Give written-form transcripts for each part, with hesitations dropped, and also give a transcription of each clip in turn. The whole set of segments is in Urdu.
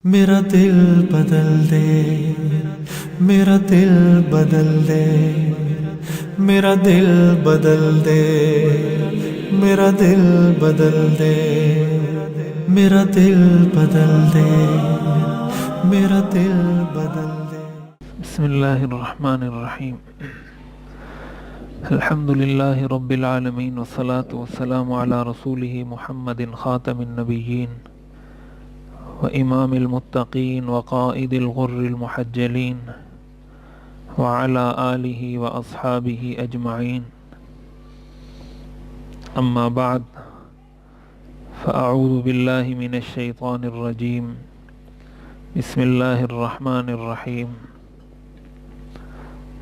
میرا دل بدل دے، میرا دل بدل دے، میرا دل بدل دے، میرا دل بدل دے، میرا دل بدل دے، میرا دل بدل دے۔ بسم اللہ الرحمن الرحیم۔ الحمد للہ رب العالمین والصلاة والسلام علی رسولہ محمد خاتم النبیین وامام المتقین وقائد الغر المحجلین وعلی آلہ واصحابہ اجمعین، اما بعد فاعوذ باللہ من الشیطان الرجیم، بسم اللہ الرحمن الرحیم۔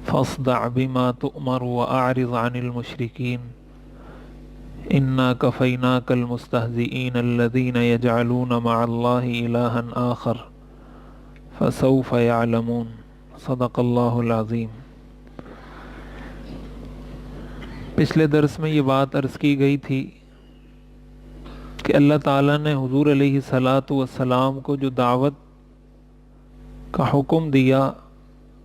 فاصدع بما تؤمر واعرض عن المشرکین انا کفیناک المستہزئین الذین یجعلون مع اللہ الہا آخر فسوف یعلمون۔ صدق اللہ العظیم۔ پچھلے درس میں یہ بات عرض کی گئی تھی کہ اللہ تعالیٰ نے حضور علیہ السلام کو جو دعوت کا حکم دیا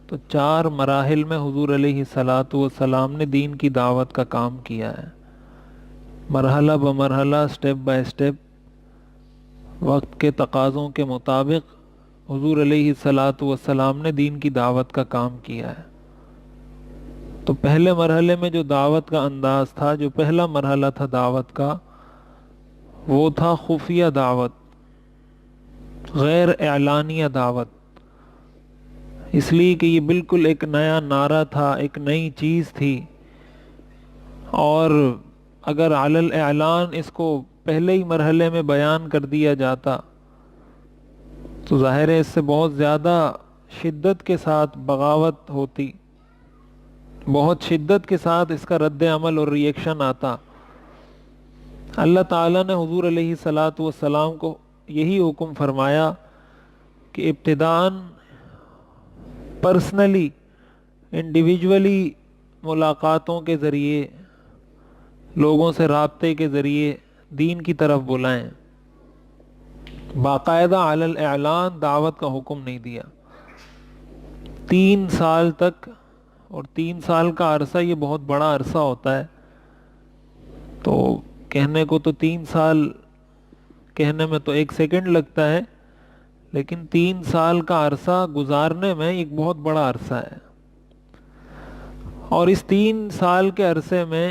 تو 4 مراحل میں حضور علیہ السلام نے دین کی دعوت کا کام کیا ہے، مرحلہ بمرحلہ، سٹیپ بائی سٹیپ، وقت کے تقاضوں کے مطابق حضور علیہ السلام نے دین کی دعوت کا کام کیا ہے۔ تو پہلے مرحلے میں جو دعوت کا انداز تھا، جو پہلا مرحلہ تھا دعوت کا، وہ تھا خفیہ دعوت، غیر اعلانیہ دعوت، اس لیے کہ یہ بالکل ایک نیا نعرہ تھا، ایک نئی چیز تھی، اور اگر علی الاعلان اس کو پہلے ہی مرحلے میں بیان کر دیا جاتا تو ظاہر ہے اس سے بہت زیادہ شدت کے ساتھ بغاوت ہوتی، بہت شدت کے ساتھ اس کا رد عمل اور ریئیکشن آتا۔ اللہ تعالیٰ نے حضور علیہ السلام کو یہی حکم فرمایا کہ ابتداءً پرسنلی، انڈیویجولی ملاقاتوں کے ذریعے، لوگوں سے رابطے کے ذریعے دین کی طرف بلائیں، باقاعدہ علی الاعلان دعوت کا حکم نہیں دیا۔ 3 سال تک، اور 3 سال کا عرصہ یہ بہت بڑا عرصہ ہوتا ہے، تو کہنے کو تو 3 سال کہنے میں تو 1 سیکنڈ لگتا ہے، لیکن 3 سال کا عرصہ گزارنے میں ایک بہت بڑا عرصہ ہے۔ اور اس 3 سال کے عرصے میں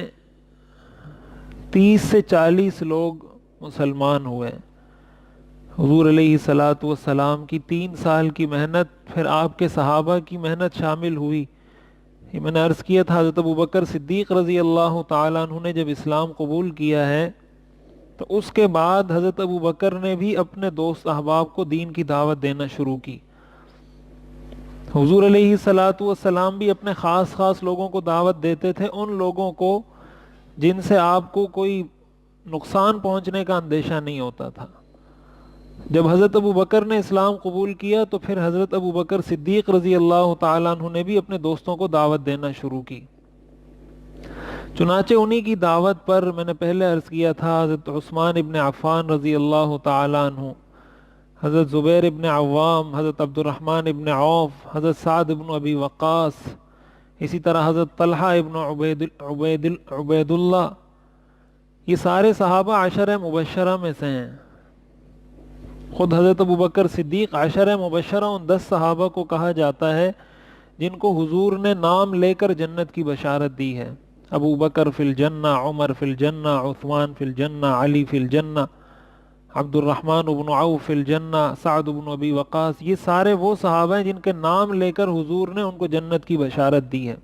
30 سے 40 لوگ مسلمان ہوئے۔ حضور علیہ السلام کی 3 سال کی محنت، پھر آپ کے صحابہ کی محنت شامل ہوئی۔ یہ میں نے عرض کیا تھا، حضرت ابوبکر صدیق رضی اللہ تعالیٰ عنہ نے جب اسلام قبول کیا ہے تو اس کے بعد حضرت ابوبکر نے بھی اپنے دوست احباب کو دین کی دعوت دینا شروع کی۔ حضور علیہ السلام بھی اپنے خاص لوگوں کو دعوت دیتے تھے، ان لوگوں کو جن سے آپ کو کوئی نقصان پہنچنے کا اندیشہ نہیں ہوتا تھا۔ جب حضرت ابوبکر نے اسلام قبول کیا تو پھر حضرت ابوبکر صدیق رضی اللہ تعالیٰ عنہ نے بھی اپنے دوستوں کو دعوت دینا شروع کی۔ چنانچہ انہی کی دعوت پر میں نے پہلے عرض کیا تھا، حضرت عثمان ابن عفان رضی اللہ تعالیٰ عنہ، حضرت زبیر ابن عوام، حضرت عبد الرحمن ابن عوف، حضرت سعد ابن ابی وقاص، اسی طرح حضرت طلحہ ابن عبید اللہ، یہ سارے صحابہ عشرہ مبشرہ میں سے ہیں۔ خود حضرت ابوبکر صدیق عشرہ مبشرہ ان 10 صحابہ کو کہا جاتا ہے جن کو حضور نے نام لے کر جنت کی بشارت دی ہے۔ ابو بکر فی الجنہ، عمر فی الجنہ، عثمان فی الجنہ، علی فی الجنہ، عبد الرحمن بن عوف فی الجنہ، سعد بن ابی وقاص، یہ سارے وہ صحابہ ہیں جن کے نام لے کر حضور نے ان کو جنت کی بشارت دی ہے۔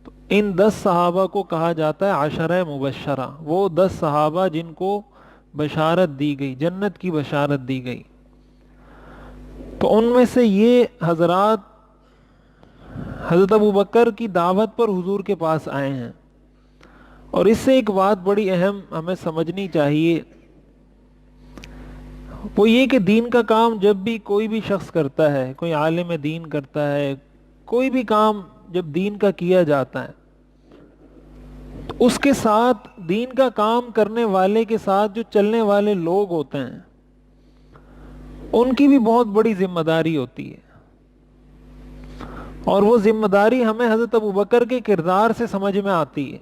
تو ان 10 صحابہ کو کہا جاتا ہے عشرہ مبشرہ، وہ 10 صحابہ جن کو بشارت دی گئی، جنت کی بشارت دی گئی۔ تو ان میں سے یہ حضرات حضرت ابوبکر کی دعوت پر حضور کے پاس آئے ہیں۔ اور اس سے ایک بات بڑی اہم ہمیں سمجھنی چاہیے، وہ یہ کہ دین کا کام جب بھی کوئی بھی شخص کرتا ہے، کوئی عالم دین کرتا ہے، کوئی بھی کام جب دین کا کیا جاتا ہے تو اس کے ساتھ، دین کا کام کرنے والے کے ساتھ جو چلنے والے لوگ ہوتے ہیں ان کی بھی بہت بڑی ذمہ داری ہوتی ہے، اور وہ ذمہ داری ہمیں حضرت ابوبکر کے کردار سے سمجھ میں آتی ہے۔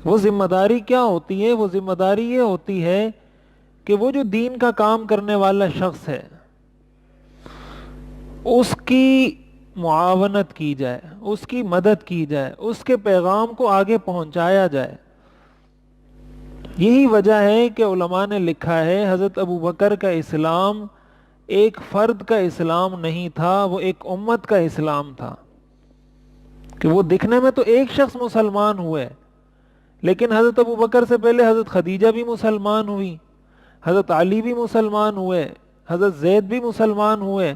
وہ ذمہ داری کیا ہوتی ہے؟ وہ ذمہ داری یہ ہوتی ہے کہ وہ جو دین کا کام کرنے والا شخص ہے اس کی معاونت کی جائے، اس کی مدد کی جائے، اس کے پیغام کو آگے پہنچایا جائے۔ یہی وجہ ہے کہ علماء نے لکھا ہے حضرت ابوبکر کا اسلام ایک فرد کا اسلام نہیں تھا، وہ ایک امت کا اسلام تھا، کہ وہ دکھنے میں تو ایک شخص مسلمان ہوئے، لیکن حضرت ابوبکر سے پہلے حضرت خدیجہ بھی مسلمان ہوئی، حضرت علی بھی مسلمان ہوئے، حضرت زید بھی مسلمان ہوئے،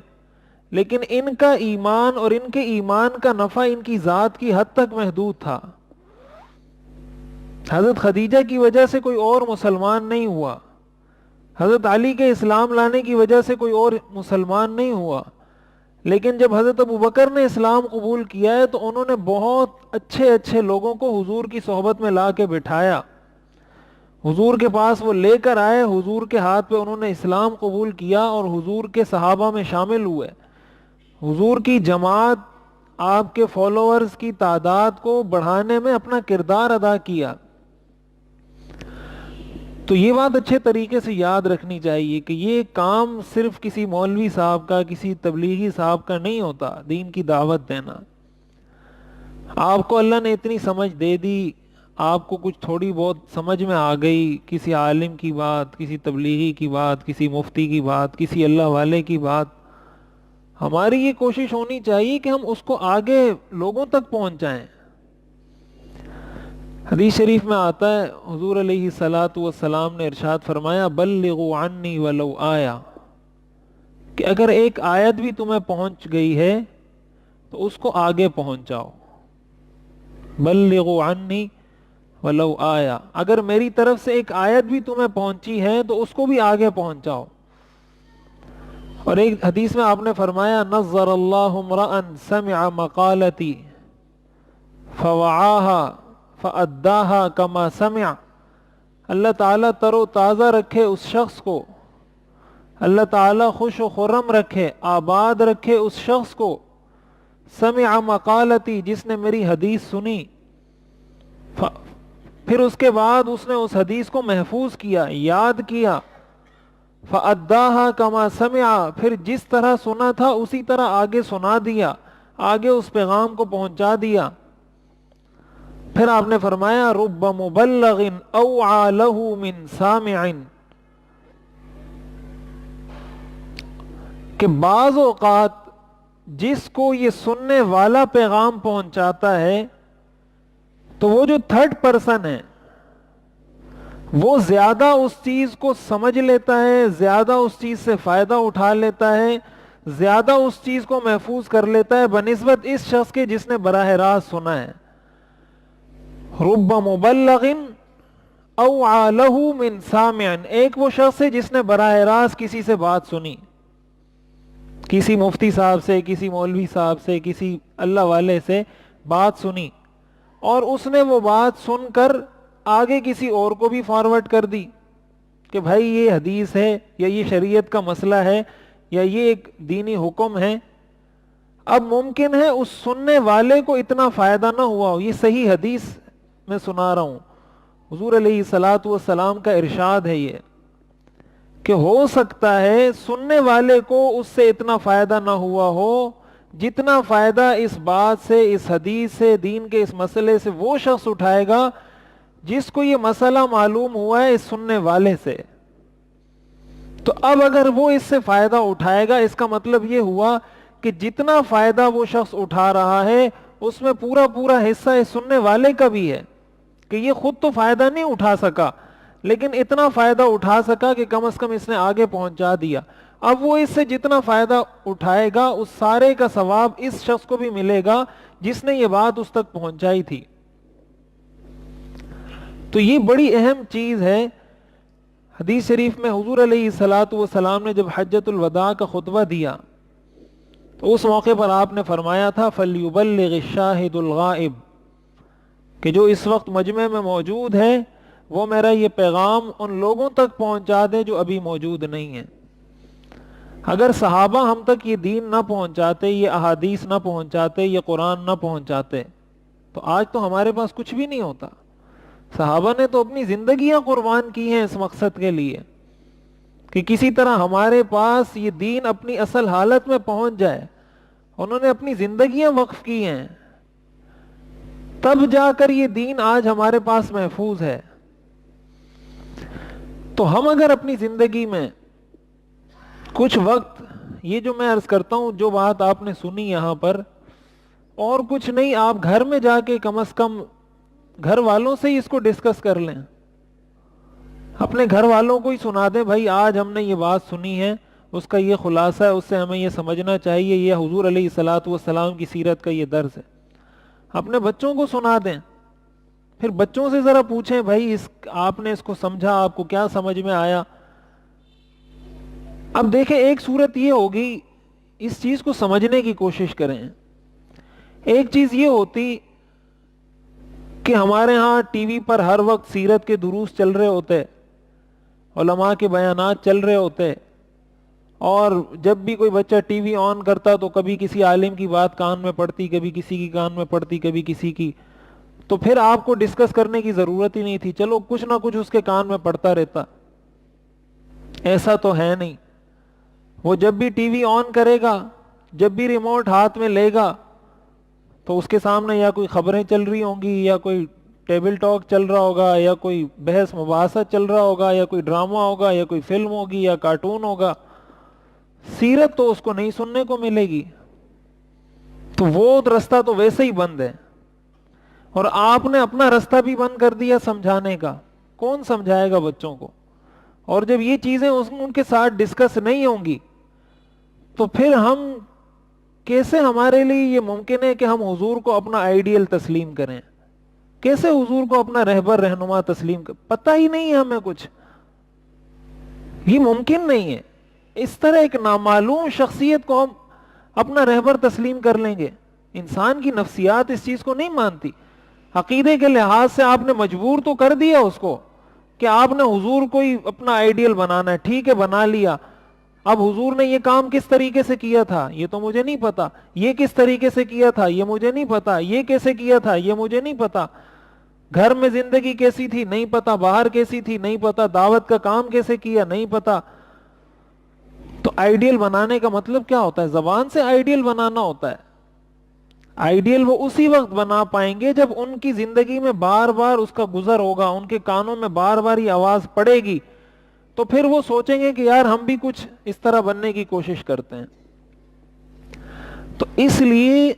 لیکن ان کا ایمان اور ان کے ایمان کا نفع ان کی ذات کی حد تک محدود تھا۔ حضرت خدیجہ کی وجہ سے کوئی اور مسلمان نہیں ہوا، حضرت علی کے اسلام لانے کی وجہ سے کوئی اور مسلمان نہیں ہوا، لیکن جب حضرت ابوبکر نے اسلام قبول کیا ہے تو انہوں نے بہت اچھے اچھے لوگوں کو حضور کی صحبت میں لا کے بٹھایا، حضور کے پاس وہ لے کر آئے، حضور کے ہاتھ پہ انہوں نے اسلام قبول کیا اور حضور کے صحابہ میں شامل ہوئے، حضور کی جماعت، آپ کے فالوورز کی تعداد کو بڑھانے میں اپنا کردار ادا کیا۔ تو یہ بات اچھے طریقے سے یاد رکھنی چاہیے کہ یہ کام صرف کسی مولوی صاحب کا، کسی تبلیغی صاحب کا نہیں ہوتا، دین کی دعوت دینا۔ آپ کو اللہ نے اتنی سمجھ دے دی، آپ کو کچھ تھوڑی بہت سمجھ میں آ گئی، کسی عالم کی بات، کسی تبلیغی کی بات، کسی مفتی کی بات، کسی اللہ والے کی بات، ہماری یہ کوشش ہونی چاہیے کہ ہم اس کو آگے لوگوں تک پہنچائیں۔ حدیث شریف میں آتا ہے حضور علیہ الصلاۃ والسلام نے ارشاد فرمایا بلغوا عنی ولو آیا، کہ اگر ایک آیت بھی تمہیں پہنچ گئی ہے تو اس کو آگے پہنچاؤ۔ بلغوا عنی ولو آیا، اگر میری طرف سے ایک آیت بھی تمہیں پہنچی ہے تو اس کو بھی آگے پہنچاؤ۔ اور ایک حدیث میں آپ نے فرمایا نظر اللہ امرأ سمع مقالتی فوعاها فأداها كما سمع، اللہ تعالیٰ تر و تازہ رکھے اس شخص کو، اللہ تعالیٰ خوش و خرم رکھے، آباد رکھے اس شخص کو، سمع مقالتی، جس نے میری حدیث سنی، پھر اس کے بعد اس نے اس حدیث کو محفوظ کیا، یاد کیا، فَأَدَّاهَا كَمَا سَمِعَ، پھر جس طرح سنا تھا اسی طرح آگے سنا دیا، آگے اس پیغام کو پہنچا دیا۔ پھر آپ نے فرمایا رُبَّ مُبَلَّغٍ أَوْعَى لَهُ مِن سَامِعٍ، کہ بعض اوقات جس کو یہ سننے والا پیغام پہنچاتا ہے تو وہ جو تھرڈ پرسن ہے وہ زیادہ اس چیز کو سمجھ لیتا ہے، زیادہ اس چیز سے فائدہ اٹھا لیتا ہے، زیادہ اس چیز کو محفوظ کر لیتا ہے بنسبت اس شخص کے جس نے براہ راست سنا ہے۔ رب مبلغ اوعى له من سامع، ایک وہ شخص ہے جس نے براہ راست کسی سے بات سنی، کسی مفتی صاحب سے، کسی مولوی صاحب سے، کسی اللہ والے سے بات سنی، اور اس نے وہ بات سن کر آگے کسی اور کو بھی فارورڈ کر دی کہ بھائی یہ حدیث ہے، یا یہ شریعت کا مسئلہ ہے، یا یہ ایک دینی حکم ہے۔ اب ممکن ہے اس سننے والے کو اتنا فائدہ نہ ہوا ہو، یہ صحیح حدیث میں سنا رہا ہوں، حضور علیہ الصلاۃ والسلام کا ارشاد ہے یہ، کہ ہو سکتا ہے سننے والے کو اس سے اتنا فائدہ نہ ہوا ہو جتنا فائدہ اس بات سے، اس حدیث سے، دین کے اس مسئلے سے وہ شخص اٹھائے گا جس کو یہ مسئلہ معلوم ہوا ہے اس سننے والے سے۔ تو اب اگر وہ اس سے فائدہ اٹھائے گا، اس کا مطلب یہ ہوا کہ جتنا فائدہ وہ شخص اٹھا رہا ہے اس میں پورا پورا حصہ اس سننے والے کا بھی ہے، کہ یہ خود تو فائدہ نہیں اٹھا سکا لیکن اتنا فائدہ اٹھا سکا کہ کم از کم اس نے آگے پہنچا دیا۔ اب وہ اس سے جتنا فائدہ اٹھائے گا اس سارے کا ثواب اس شخص کو بھی ملے گا جس نے یہ بات اس تک پہنچائی تھی۔ تو یہ بڑی اہم چیز ہے۔ حدیث شریف میں حضور علیہ الصلاۃ والسلام نے جب حجۃ الوداع کا خطبہ دیا تو اس موقع پر آپ نے فرمایا تھا فَلْيُبَلِّغِ الشَّاهِدُ الْغَائِبُ، کہ جو اس وقت مجمع میں موجود ہے وہ میرا یہ پیغام ان لوگوں تک پہنچا دے جو ابھی موجود نہیں ہیں۔ اگر صحابہ ہم تک یہ دین نہ پہنچاتے، یہ احادیث نہ پہنچاتے، یہ قرآن نہ پہنچاتے، تو آج تو ہمارے پاس کچھ بھی نہیں ہوتا۔ صحابہ نے تو اپنی زندگیاں قربان کی ہیں اس مقصد کے لیے کہ کسی طرح ہمارے پاس یہ دین اپنی اصل حالت میں پہنچ جائے۔ انہوں نے اپنی زندگیاں وقف کی ہیں، تب جا کر یہ دین آج ہمارے پاس محفوظ ہے۔ تو ہم اگر اپنی زندگی میں کچھ وقت، یہ جو میں عرض کرتا ہوں، جو بات آپ نے سنی یہاں پر، اور کچھ نہیں، آپ گھر میں جا کے کم از کم گھر والوں سے ہی اس کو ڈسکس کر لیں، اپنے گھر والوں کو ہی سنا دیں، بھائی آج ہم نے یہ بات سنی ہے، اس کا یہ خلاصہ ہے، اس سے ہمیں یہ سمجھنا چاہیے، یہ حضور علیہ الصلاۃ والسلام کی سیرت کا یہ درس ہے۔ اپنے بچوں کو سنا دیں، پھر بچوں سے ذرا پوچھیں، بھائی آپ نے اس کو سمجھا، آپ کو کیا سمجھ میں آیا؟ اب دیکھیں، ایک صورت یہ ہوگی، اس چیز کو سمجھنے کی کوشش کریں۔ ایک چیز یہ ہوتی کہ ہمارے ہاں ٹی وی پر ہر وقت سیرت کے دروس چل رہے ہوتے، علماء کے بیانات چل رہے ہوتے، اور جب بھی کوئی بچہ ٹی وی آن کرتا تو کبھی کسی عالم کی بات کان میں پڑتی، کبھی کسی کی کان میں پڑتی، کبھی کسی کی، تو پھر آپ کو ڈسکس کرنے کی ضرورت ہی نہیں تھی، چلو کچھ نہ کچھ اس کے کان میں پڑتا رہتا۔ ایسا تو ہے نہیں، وہ جب بھی ٹی وی آن کرے گا، جب بھی ریموٹ ہاتھ میں لے گا، تو اس کے سامنے یا کوئی خبریں چل رہی ہوں گی، یا کوئی ٹیبل ٹاک چل رہا ہوگا، یا کوئی بحث مباحثہ چل رہا ہوگا، یا کوئی ڈرامہ ہوگا، یا کوئی فلم ہوگی، یا کارٹون ہوگا۔ سیرت تو اس کو نہیں سننے کو ملے گی، تو وہ رستہ تو ویسے ہی بند ہے، اور آپ نے اپنا رستہ بھی بند کر دیا سمجھانے کا۔ کون سمجھائے گا بچوں کو؟ اور جب یہ چیزیں ان کے ساتھ ڈسکس نہیں ہوں گی، تو پھر ہم کیسے، ہمارے لیے یہ ممکن ہے کہ ہم حضور کو اپنا آئیڈیل تسلیم کریں؟ کیسے حضور کو اپنا رہبر رہنما تسلیم کریں؟ پتہ ہی نہیں ہے ہمیں کچھ، یہ ممکن نہیں ہے۔ اس طرح ایک نامعلوم شخصیت کو ہم اپنا رہبر تسلیم کر لیں گے؟ انسان کی نفسیات اس چیز کو نہیں مانتی۔ عقیدے کے لحاظ سے آپ نے مجبور تو کر دیا اس کو کہ آپ نے حضور کو ہی اپنا آئیڈیل بنانا ہے، ٹھیک ہے بنا لیا۔ اب حضور نے یہ کام کس طریقے سے کیا تھا یہ تو مجھے نہیں پتا، یہ کس طریقے سے کیا تھا یہ مجھے نہیں پتا، یہ کیسے کیا تھا یہ مجھے نہیں پتا، گھر میں زندگی کیسی تھی نہیں پتا، باہر کیسی تھی نہیں پتا، دعوت کا کام کیسے کیا نہیں پتا۔ تو آئیڈیل بنانے کا مطلب کیا ہوتا ہے؟ زبان سے آئیڈیل بنانا ہوتا ہے۔ آئیڈیل وہ اسی وقت بنا پائیں گے جب ان کی زندگی میں بار بار اس کا گزر ہوگا، ان کے کانوں میں بار بار یہ آواز پڑے گی، تو پھر وہ سوچیں گے کہ یار ہم بھی کچھ اس طرح بننے کی کوشش کرتے ہیں۔ تو اس لیے،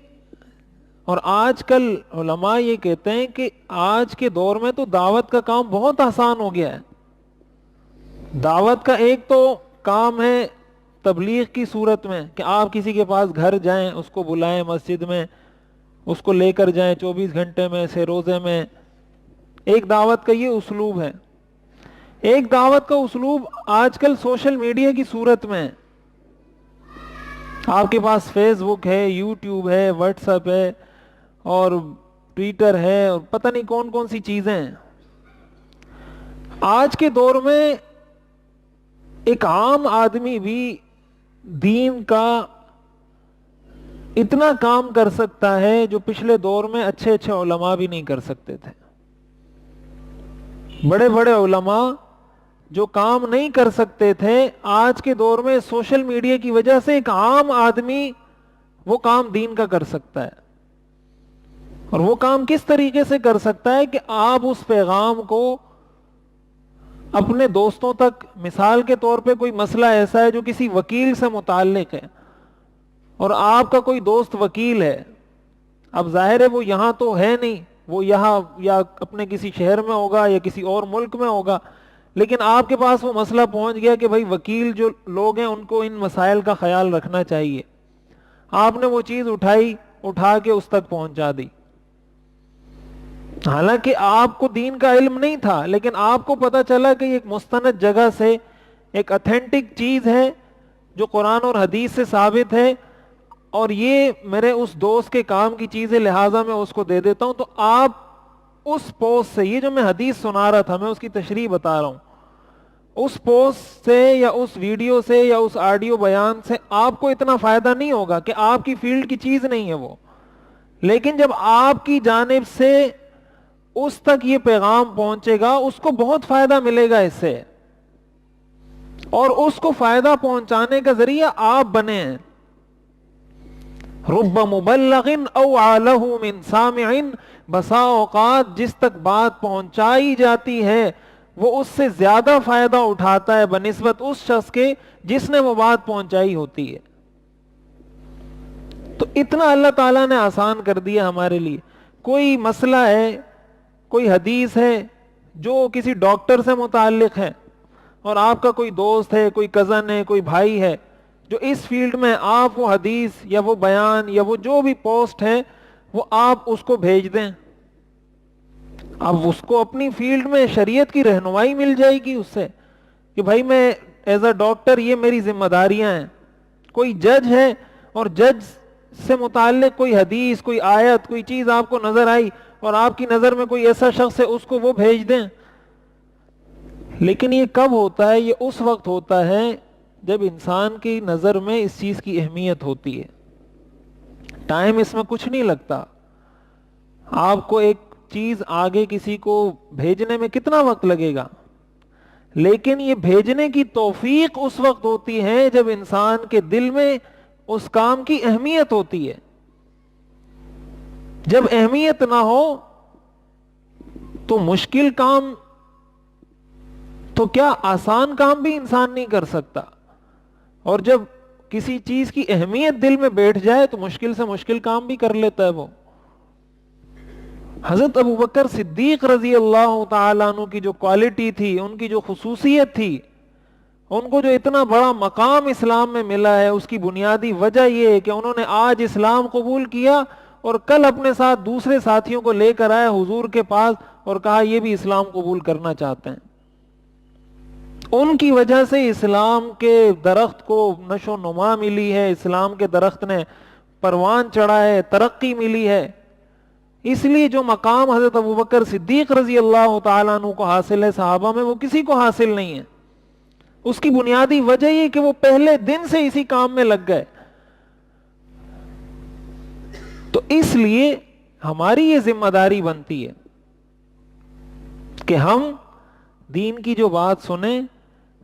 اور آج کل علماء یہ کہتے ہیں کہ آج کے دور میں تو دعوت کا کام بہت آسان ہو گیا ہے۔ دعوت کا ایک تو کام ہے تبلیغ کی صورت میں کہ آپ کسی کے پاس گھر جائیں، اس کو بلائیں مسجد میں، اس کو لے کر جائیں 24 گھنٹے میں سے روزے میں۔ ایک دعوت کا یہ اسلوب ہے۔ ایک دعوت کا اسلوب آج کل سوشل میڈیا کی صورت میں ہے۔ آپ کے پاس فیس بک ہے، یوٹیوب ہے، واٹس ایپ ہے، اور ٹویٹر ہے، اور پتہ نہیں کون کون سی چیزیں ہیں۔ آج کے دور میں ایک عام آدمی بھی دین کا اتنا کام کر سکتا ہے جو پچھلے دور میں اچھے اچھے علماء بھی نہیں کر سکتے تھے۔ بڑے بڑے علماء جو کام نہیں کر سکتے تھے، آج کے دور میں سوشل میڈیا کی وجہ سے ایک عام آدمی وہ کام دین کا کر سکتا ہے۔ اور وہ کام کس طریقے سے کر سکتا ہے کہ آپ اس پیغام کو اپنے دوستوں تک، مثال کے طور پہ کوئی مسئلہ ایسا ہے جو کسی وکیل سے متعلق ہے، اور آپ کا کوئی دوست وکیل ہے، اب ظاہر ہے وہ یہاں تو ہے نہیں، وہ یہاں یا اپنے کسی شہر میں ہوگا یا کسی اور ملک میں ہوگا، لیکن آپ کے پاس وہ مسئلہ پہنچ گیا کہ بھائی وکیل جو لوگ ہیں ان کو ان مسائل کا خیال رکھنا چاہیے۔ آپ نے وہ چیز اٹھا کے اس تک پہنچا دی، حالانکہ آپ کو دین کا علم نہیں تھا، لیکن آپ کو پتا چلا کہ ایک مستند جگہ سے ایک اتھینٹک چیز ہے جو قرآن اور حدیث سے ثابت ہے، اور یہ میرے اس دوست کے کام کی چیز ہے، لہٰذا میں اس کو دے دیتا ہوں۔ تو آپ اس پوسٹ سے، یہ جو میں حدیث سنا رہا تھا میں اس کی تشریح بتا رہا ہوں، اس پوسٹ سے یا اس ویڈیو سے یا اس آڈیو بیان سے آپ کو اتنا فائدہ نہیں ہوگا کہ آپ کی فیلڈ کی چیز نہیں ہے وہ، لیکن جب آپ کی جانب سے اس تک یہ پیغام پہنچے گا اس کو بہت فائدہ ملے گا اس سے، اور اس کو فائدہ پہنچانے کا ذریعہ آپ بنے ہیں۔ رب مبلغ اوعى له من سامع، بسا اوقات جس تک بات پہنچائی جاتی ہے وہ اس سے زیادہ فائدہ اٹھاتا ہے بنسبت اس شخص کے جس نے وہ بات پہنچائی ہوتی ہے۔ تو اتنا اللہ تعالیٰ نے آسان کر دیا ہمارے لیے۔ کوئی مسئلہ ہے، کوئی حدیث ہے جو کسی ڈاکٹر سے متعلق ہے، اور آپ کا کوئی دوست ہے، کوئی کزن ہے، کوئی بھائی ہے جو اس فیلڈ میں، آپ وہ حدیث یا وہ بیان یا وہ جو بھی پوسٹ ہے وہ آپ اس کو بھیج دیں، اب اس کو اپنی فیلڈ میں شریعت کی رہنمائی مل جائے گی اس سے کہ بھائی میں ایز اے ڈاکٹر یہ میری ذمہ داریاں ہیں۔ کوئی جج ہے اور جج سے متعلق کوئی حدیث، کوئی آیت، کوئی چیز آپ کو نظر آئی اور آپ کی نظر میں کوئی ایسا شخص ہے، اس کو وہ بھیج دیں۔ لیکن یہ کب ہوتا ہے؟ یہ اس وقت ہوتا ہے جب انسان کی نظر میں اس چیز کی اہمیت ہوتی ہے۔ ٹائم اس میں کچھ نہیں لگتا، آپ کو ایک چیز آگے کسی کو بھیجنے میں کتنا وقت لگے گا، لیکن یہ بھیجنے کی توفیق اس وقت ہوتی ہے جب انسان کے دل میں اس کام کی اہمیت ہوتی ہے۔ جب اہمیت نہ ہو تو مشکل کام تو کیا، آسان کام بھی انسان نہیں کر سکتا، اور جب کسی چیز کی اہمیت دل میں بیٹھ جائے تو مشکل سے مشکل کام بھی کر لیتا ہے وہ۔ حضرت ابوبکر صدیق رضی اللہ تعالیٰ عنہ کی جو کوالٹی تھی، ان کی جو خصوصیت تھی، ان کو جو اتنا بڑا مقام اسلام میں ملا ہے، اس کی بنیادی وجہ یہ ہے کہ انہوں نے آج اسلام قبول کیا اور کل اپنے ساتھ دوسرے ساتھیوں کو لے کر آئے حضور کے پاس اور کہا یہ بھی اسلام قبول کرنا چاہتے ہیں۔ ان کی وجہ سے اسلام کے درخت کو نشو و نما ملی ہے، اسلام کے درخت نے پروان چڑھا ہے، ترقی ملی ہے۔ اس لیے جو مقام حضرت ابوبکر صدیق رضی اللہ تعالیٰ عنہ کو حاصل ہے صحابہ میں، وہ کسی کو حاصل نہیں ہے۔ اس کی بنیادی وجہ یہ کہ وہ پہلے دن سے اسی کام میں لگ گئے۔ تو اس لیے ہماری یہ ذمہ داری بنتی ہے کہ ہم دین کی جو بات سنیں،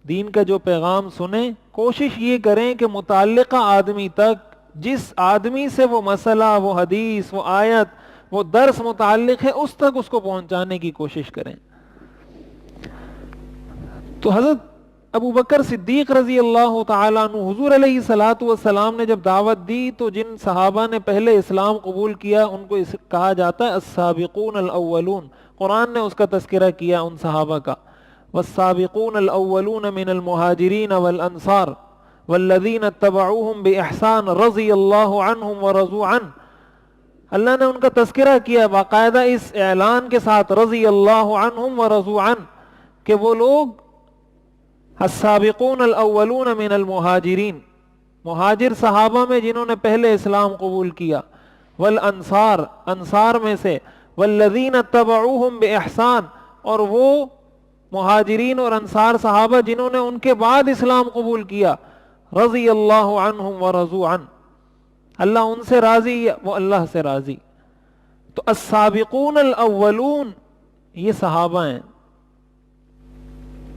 دین کا جو پیغام سنیں، کوشش یہ کریں کہ متعلقہ آدمی تک، جس آدمی سے وہ مسئلہ، وہ حدیث، وہ آیت، وہ درس متعلق ہے، اس تک اس کو پہنچانے کی کوشش کریں۔ تو حضرت ابوبکر صدیق رضی اللہ تعالیٰ عنہ، حضور علیہ الصلوۃ والسلام نے جب دعوت دی تو جن صحابہ نے پہلے اسلام قبول کیا ان کو کہا جاتا ہے السابقون الاولون۔ قرآن نے اس کا تذکرہ کیا ان صحابہ کا، والسابقون الاولون من المہاجرین والانصار والذین اتبعوہم باحسان رضی اللہ عنہم ورضوا عنہ۔ اللہ نے ان کا تذکرہ کیا باقاعدہ اس اعلان کے ساتھ، رضی اللہ عنہم ورضوا عنہ، کہ وہ لوگ السابقون الاولون من المہاجرین، مہاجر صحابہ میں جنہوں نے پہلے اسلام قبول کیا، والانصار، انصار میں سے، والذین اتبعوہم باحسان، اور وہ مہاجرین اور انصار صحابہ جنہوں نے ان کے بعد اسلام قبول کیا، رضی اللہ عنہم ورضوا عنہ، اللہ ان سے راضی، وہ اللہ سے راضی۔ تو السابقون الاولون یہ صحابہ ہیں۔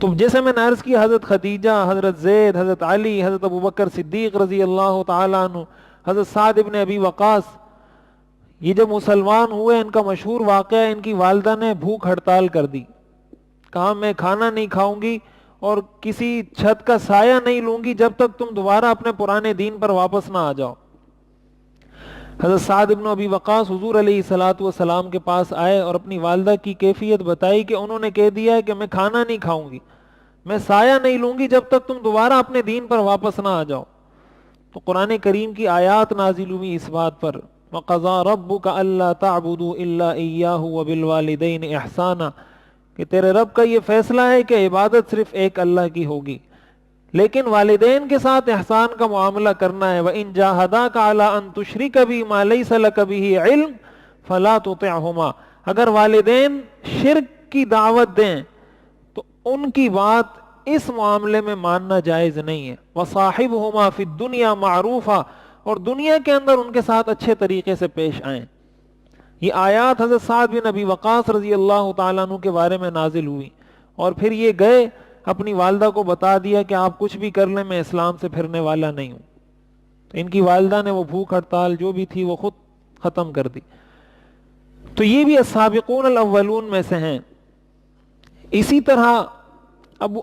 تو جیسے میں نے عرض کی، حضرت خدیجہ، حضرت زید، حضرت علی، حضرت ابوبکر صدیق رضی اللہ تعالیٰ عنہ، حضرت سعد ابن ابی وقاص، یہ جب مسلمان ہوئے، ان کا مشہور واقعہ ہے، ان کی والدہ نے بھوک ہڑتال کر دی، کہا میں کھانا نہیں کھاؤں گی اور کسی چھت کا سایہ نہیں لوں گی جب تک تم دوبارہ اپنے پرانے دین پر واپس نہ آ جاؤ۔ حضرت سعد ابن ابی وقاص حضور علیہ الصلوۃ والسلام کے پاس آئے اور اپنی والدہ کی کیفیت بتائی کہ انہوں نے کہہ دیا ہے کہ میں کھانا نہیں کھاؤں گی، میں سایہ نہیں لوں گی جب تک تم دوبارہ اپنے دین پر واپس نہ آ جاؤ۔ تو قرآن کریم کی آیات نازل ہوئی اس بات پر، وَقَضَىٰ رَبُّكَ أَلَّا تَعْبُدُوا إِلَّا إِيَّاهُ وَبِالْوَالِدَيْنِ إِحْسَانًا، کہ تیرے رب کا یہ فیصلہ ہے کہ عبادت صرف ایک اللہ کی ہوگی، لیکن والدین کے ساتھ احسان کا معاملہ کرنا ہے۔ وَإِن جَاهَدَاكَ عَلَىٰ أَن تُشْرِكَ بِي مَا لَيْسَ لَكَ بِهِ عِلْمٌ فَلَا تُطِعْهُمَا، اگر والدین شرک کی دعوت دیں تو ان کی بات اس معاملے میں ماننا جائز نہیں ہے. وصاحبہما فی الدنیا معروفا، اور دنیا کے اندر ان کے ساتھ اچھے طریقے سے پیش آئیں. یہ آیات حضرت سعد بن ابی وقاص رضی اللہ تعالیٰ عنہ کے بارے میں نازل ہوئی، اور پھر یہ گئے اپنی والدہ کو بتا دیا کہ آپ کچھ بھی کر لیں، میں اسلام سے پھرنے والا نہیں ہوں. تو ان کی والدہ نے وہ بھوک ہڑتال جو بھی تھی وہ خود ختم کر دی. تو یہ بھی السابقون الاولون میں سے ہیں. اسی طرح